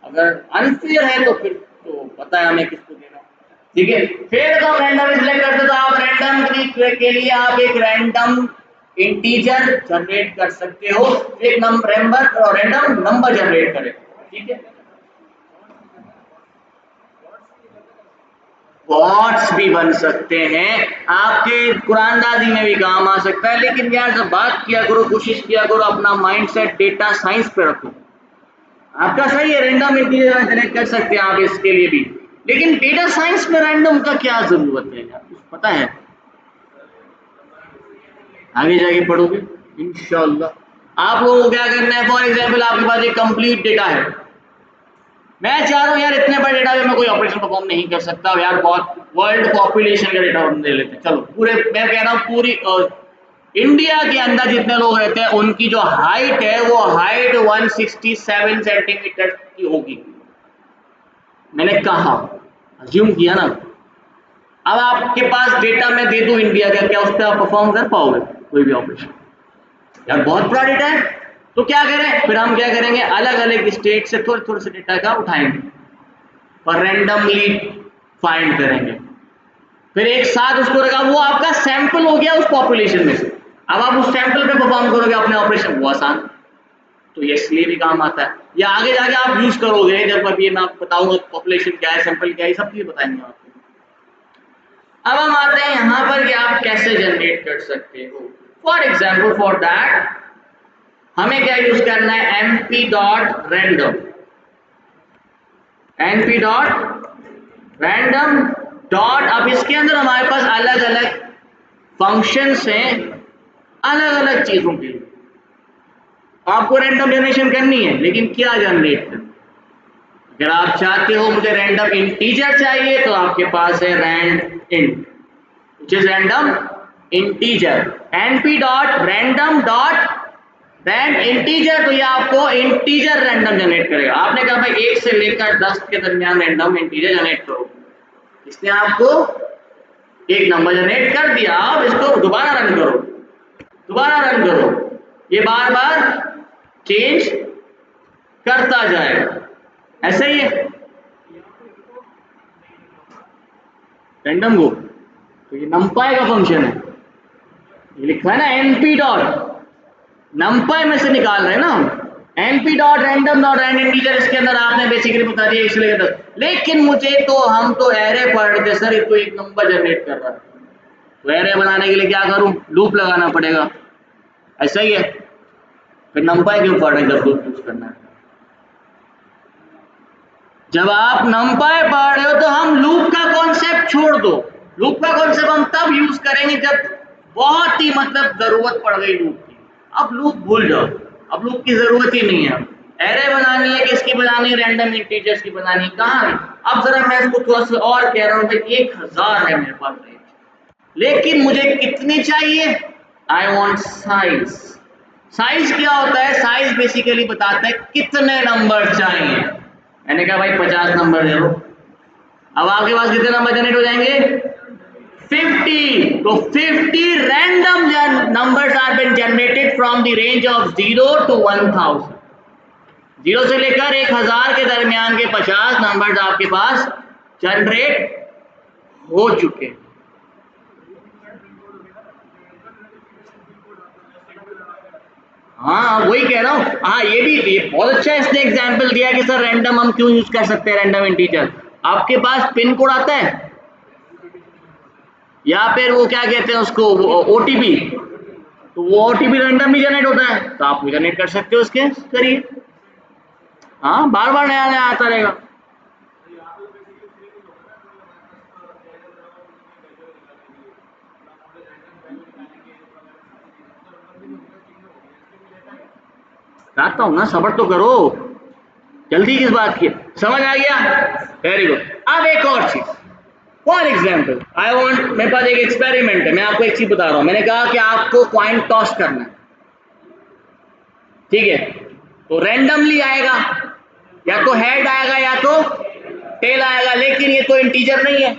अगर अनफेयर है तो फिर तो पता है हमें किसको देना, ठीक है। फेयर का रैंडम सिलेक्ट करते तो आप रैंडम के लिए आप एक रैंडम इंटीजर जनरेट कर सकते हो, एक नंबर रैंडम नंबर जनरेट करेगा, ठीक है। बॉट्स भी बन सकते हैं, आपके कुरानदाजी में भी काम आ सकता है, लेकिन यार जब बात किया करो, कोशिश किया करो अपना माइंडसेट डेटा साइंस पे रखो। आपका सही है, रैंडम इंटीजर जनरेट कर सकते हैं आप इसके लिए भी, लेकिन डेटा साइंस में रैंडम का क्या जरूरत है यार, कुछ पता है? आगे जाके पढ़ोगे इंशाल्लाह। आप लोगों को क्या करना है, फॉर एग्जाम्पल आपके पास एक कंप्लीट डेटा है, मैं चाह रहा हूँ यार इतने बड़े डेटा में मैं कोई ऑपरेशन परफॉर्म नहीं कर सकता यार, बहुत वर्ल्ड पॉपुलेशन का डेटा हम ले लेते हैं। चलो पूरे, मैं कह रहा हूँ पूरी इंडिया के अंदर जितने लोग रहते हैं उनकी जो हाइट है वो हाइट 167 सेंटीमीटर की होगी। मैंने कहा, अज्यूम किया ना। अब आपके पास डेटा मैं दे दूं इंडिया का, क्या उस पर आप परफॉर्म कर पाओगे कोई भी ऑपरेशन? यार बहुत बड़ा डेटा है। तो क्या करें फिर, हम क्या करेंगे, अलग अलग स्टेट से थोड़े थोड़े से डेटा का उठाएंगे और रैंडमली फाइंड करेंगे, फिर एक साथ उसको रखा, वो आपका सैंपल हो गया उस पॉपुलेशन में से। अब आप उस सैंपल पे परफॉर्म करोगे अपने ऑपरेशन, वो आसान, तो ये इसलिए भी काम आता है। या आगे जाके आप यूज करोगे, जब अभी मैं आपको बताऊंगा पॉपुलेशन क्या है, सैंपल क्या है, सब चीज बताएंगे आपको। अब हम आते हैं यहाँ पर कि आप कैसे जनरेट कर सकते हो। फॉर एग्जाम्पल, फॉर दैट हमें क्या यूज करना है, np.random, np.random डॉट। अब इसके अंदर हमारे पास अलग अलग फंक्शंस हैं अलग अलग चीजों के लिए। आपको रैंडम जनरेशन करनी है, लेकिन क्या जनरेट करना? अगर आप चाहते हो मुझे रैंडम इंटीजर चाहिए तो आपके पास है rand int, which is random integer, np.random.rand integer, तो ये आपको इंटीजर रैंडम जनरेट करेगा। आपने कहा भाई 1 से लेकर 10 के दरमियान रैंडम इंटीजर जनरेट करो, इसने आपको एक नंबर जनरेट कर दिया। आप इसको दोबारा रन करो, दोबारा रन करो, ये बार बार चेंज करता जाएगा। ऐसा ही है रैंडम को, तो ये numpy का फंक्शन है, ये लिखा है ना np डॉट, numpy में से निकाल रहे हैं ना हम, np.random.rand इंटीजर। इसके अंदर आपने बेसिकली बता दिया इसलिए 10, लेकिन मुझे तो, हम तो एरे पढ़ रहे थे सर, ये तो एक नंबर जनरेट कर रहा है, तो एरे बनाने के लिए क्या करूं, लूप लगाना पड़ेगा। ऐसा ही है, फिर numpy क्यों पढ़ रहे हैं जब लूप यूज करना है? जब आप numpy पढ़ रहे हो तो हम लूप का कॉन्सेप्ट छोड़ दो। लूप का कॉन्सेप्ट हम तब यूज करेंगे जब बहुत ही मतलब जरूरत पड़ गई लूप की। अब लूप भूल जाओ, अब लूप की जरूरत ही नहीं है। अब एरे बनानी है, किसकी बनानी है, रैंडम इंटीजर्स की बनानी है, कहाँ है? अब जरा मैं इसको थोड़ा सा और कह रहा हूँ कि 1000 है मेरे पास रेंज, लेकिन मुझे कितनी चाहिए, आई वॉन्ट साइज। साइज क्या होता है, साइज बेसिकली बताता है कितने नंबर चाहिए। मैंने कहा भाई 50 नंबर दे दो। अब आपके पास कितने नंबर जनरेट हो जाएंगे, 50। तो 50 random numbers are been generated from the range of 0 to 1000। 0 से लेकर 1000 के दरमियान के 50 नंबर्स आपके पास जनरेट हो चुके हैं। हाँ वही कह रहा हूँ। हाँ ये भी बहुत अच्छा इसने एग्जाम्पल दिया कि सर रैंडम हम क्यों यूज कर सकते हैं, रैंडम इंटीजर। आपके पास पिन कोड आता है या फिर वो क्या कहते हैं उसको, ओटीपी, तो वो ओटीपी रैंडम भी जनरेट होता है, तो आप जनरेट कर सकते हो उसके जरिए। हाँ बार बार नया नया आता रहेगा। बताता हूँ ना, सबर तो करो, जल्दी किस बात की, समझ आ गया, वेरी गुड। अब एक और चीज, फॉर एग्जाम्पल आई वांट, मेरे पास एक एक्सपेरिमेंट है, मैं आपको एक चीज बता रहा हूँ। मैंने कहा कि आपको कॉइन टॉस करना है, ठीक है, तो रैंडमली आएगा, या तो हेड आएगा या तो टेल आएगा, लेकिन ये तो इंटीजर नहीं है।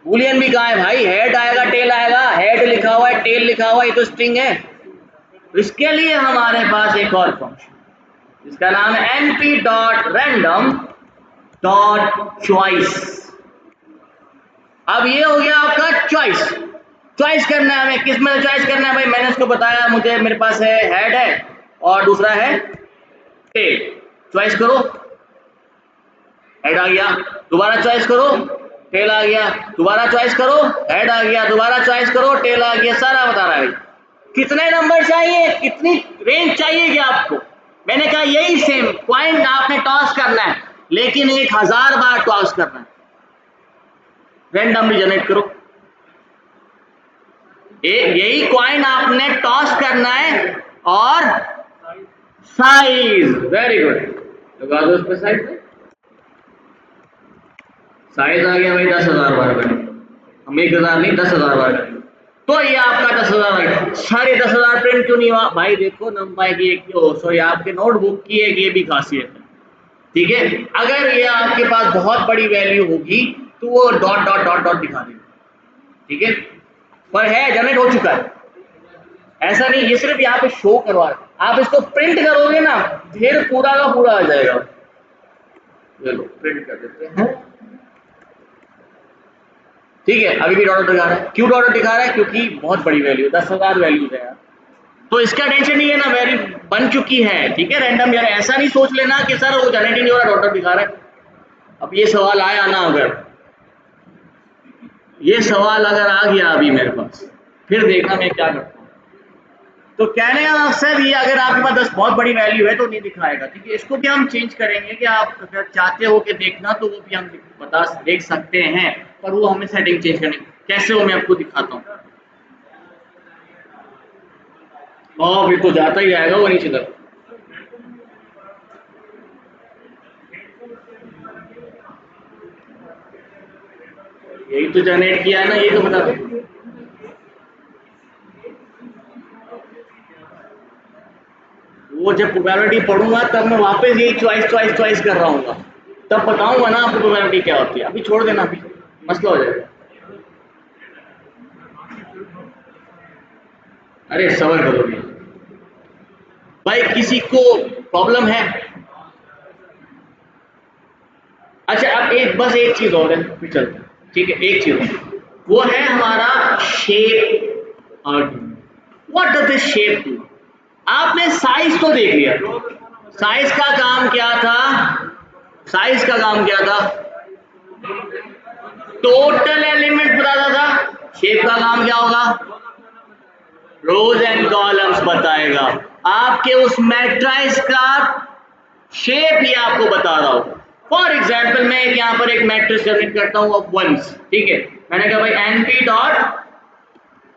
बूलियन भी कहा है भाई, हेड आएगा टेल आएगा, हेड लिखा हुआ है टेल लिखा हुआ है, ये तो स्ट्रिंग है। तो इसके लिए हमारे पास एक और फंक्शन, इसका नाम है np.random.choice। अब ये हो गया आपका चॉइस। चॉइस करना है हमें, किस में चॉइस करना है भाई, मैंने उसको बताया मुझे, मेरे पास है हेड है और दूसरा है टेल। चॉइस करो, हेड आ गया, दोबारा चॉइस करो, टेल आ गया, दोबारा चॉइस करो, हेड आ गया, दोबारा चॉइस करो, टेल आ गया। सारा बता रहा है भाई कितने नंबर चाहिए, कितनी रेंज चाहिए क्या आपको। मैंने कहा यही सेम कॉइन आपने टॉस करना है, लेकिन 1000 बार टॉस करना है। रैंडमली जनरेट करो, यही कॉइन आपने टॉस करना है और साइज, वेरी गुड, लगा दो उस पर साइज आ गया भाई 10,000 बार करेंगे हम, 1000 नहीं 10,000 बार करेंगे। तो ये आपका 10,000 भाई, सारे 10,000 प्रिंट क्यों नहीं हुआ भाई? देखो नंपाई की एक, सॉरी आपके नोटबुक की एक ये भी खासियत है, ठीक है। अगर ये आपके पास बहुत बड़ी वैल्यू होगी तो वो डॉट डॉट डॉट डॉट दिखा देगा, ठीक है, पर है जनरेट हो चुका है, ऐसा नहीं ये सिर्फ यहाँ पे शो करवा है। आप इसको प्रिंट करोगे ना, ढेर पूरा का पूरा आ जाएगा। चलो प्रिंट कर देते हैं, ठीक है। अभी भी डॉट दिखा रहा है, क्यों डॉट दिखा रहा है? क्योंकि बहुत बड़ी वैल्यू 10,000 वैल्यूज है यार, तो इसका टेंशन नहीं है ना, वैल्यू बन चुकी है, ठीक है। रैंडम यार ऐसा नहीं सोच लेना कि सर वो जनरेट ही नहीं हो रहा, डॉट दिखा रहा है। अब ये सवाल आया ना, अगर ये सवाल अगर आ गया अभी मेरे पास, फिर देखना मैं क्या करता हूँ। तो कहने का मकसद ये, अगर आपके पास 10 बहुत बड़ी वैल्यू है तो नहीं दिखाएगा, ठीक है। इसको भी हम चेंज करेंगे कि आप अगर चाहते हो कि देखना तो वो भी हम बता देख सकते हैं, पर वो हमें सेटिंग चेंज करनी कैसे, वो मैं आपको दिखाता हूँ। और फिर तो जाता ही आएगा वो नीचे तक। यही तो जनरेट किया है ना, यही तो बता दो। वो जब प्रोबेबिलिटी पढ़ूंगा तब मैं वापस यही चॉइस कर रहा हूँ, तब बताऊंगा ना आपको प्रोबेबिलिटी क्या होती है। अभी छोड़ देना, अभी मसला हो जाएगा। अरे सबर करो भाई, किसी को प्रॉब्लम है? अच्छा अब एक, बस एक चीज और है फिर चलते हैं, ठीक है। एक चीज और, वो है हमारा shape argument. What does this shape do? आपने साइज तो देख लिया, साइज का काम क्या था? साइज का काम क्या था? टोटल एलिमेंट बताता था। शेप का काम क्या होगा? रोज एंड कॉलम्स बताएगा। आपके उस मैट्रिक्स का शेप ही आपको बता रहा हूं। फॉर एग्जाम्पल मैं यहाँ पर एक मैट्रिक्स जनरेट करता हूँ ऑफ वंस, ठीक है। मैंने कहा भाई एनपी डॉट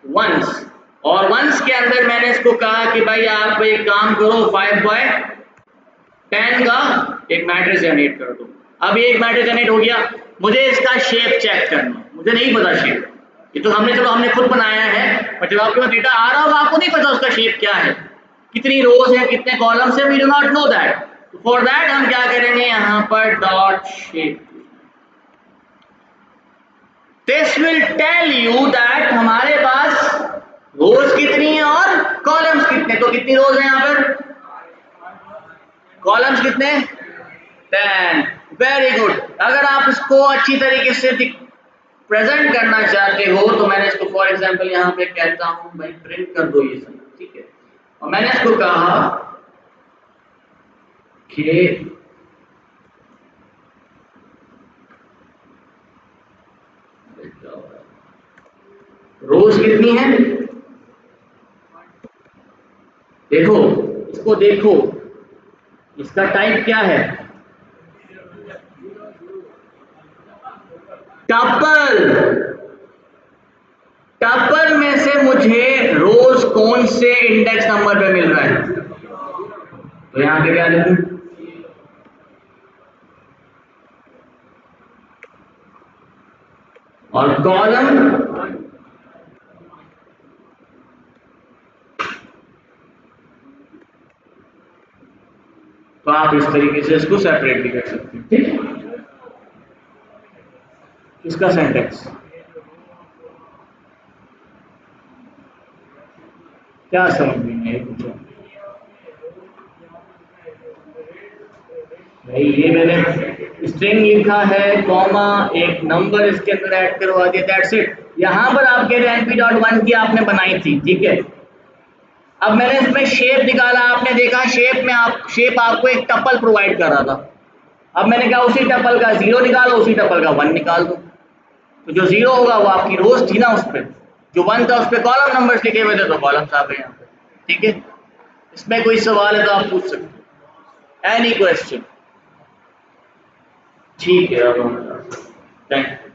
वंस, और वंस के अंदर मैंने इसको कहा कि भाई आप एक काम करो 5/10 का एक मैट्रिक्स जनरेट कर दो। अब एक मैट्रिक्स जनरेट हो गया, मुझे इसका शेप चेक करना, मुझे नहीं पता शेप, ये तो हमने खुद बनाया है, पर जब आपके पास डेटा आ रहा होगा आपको नहीं पता उसका शेप क्या है, कितनी रोज है, कितने कॉलम्स है, we do not know that. For that हम क्या करेंगे, यहाँ पर dot shape, this will tell you that हमारे पास रोज कितनी है और कॉलम्स कितने। तो कितनी रोज है यहाँ पर, कॉलम्स कितने, 10। Very good. अगर आप इसको अच्छी तरीके से प्रेजेंट करना चाहते हो तो मैंने इसको फॉर एग्जांपल यहाँ पे कहता हूँ भाई प्रिंट कर दो ये सब, ठीक है। और मैंने इसको कहा कि रोज कितनी है, देखो इसको, देखो इसका टाइप क्या है, टपल। टपल में से मुझे रोज कौन से इंडेक्स नंबर पे मिल रहा है, तो यहां पे क्या लिखूं, और कॉलम तो आप इस तरीके से इसको सेपरेट भी कर सकते हैं, ठीक है। इसका सिंटैक्स क्या समझ में है, पूछो भाई। ये मैंने स्ट्रिंग लिखा है, कॉमा एक नंबर इसके अंदर ऐड करवा दिया, दैट्स इट। यहां पर आपके np.1 की आपने बनाई थी, ठीक है। अब मैंने इसमें शेप निकाला, आपने देखा शेप में शेप आपको एक टपल प्रोवाइड कर रहा था। अब मैंने कहा उसी टपल का 0 निकालो, उसी टपल का 1 निकाल दो। तो जो 0 होगा वो आपकी रोज थी ना उस पर, जो 1 था उस पर कॉलम नंबर्स लिखे हुए थे तो कॉलम्स आ गए यहाँ पे, ठीक है। इसमें कोई सवाल है तो आप पूछ सकते हो। Any question? ठीक है, अब थैंक यू।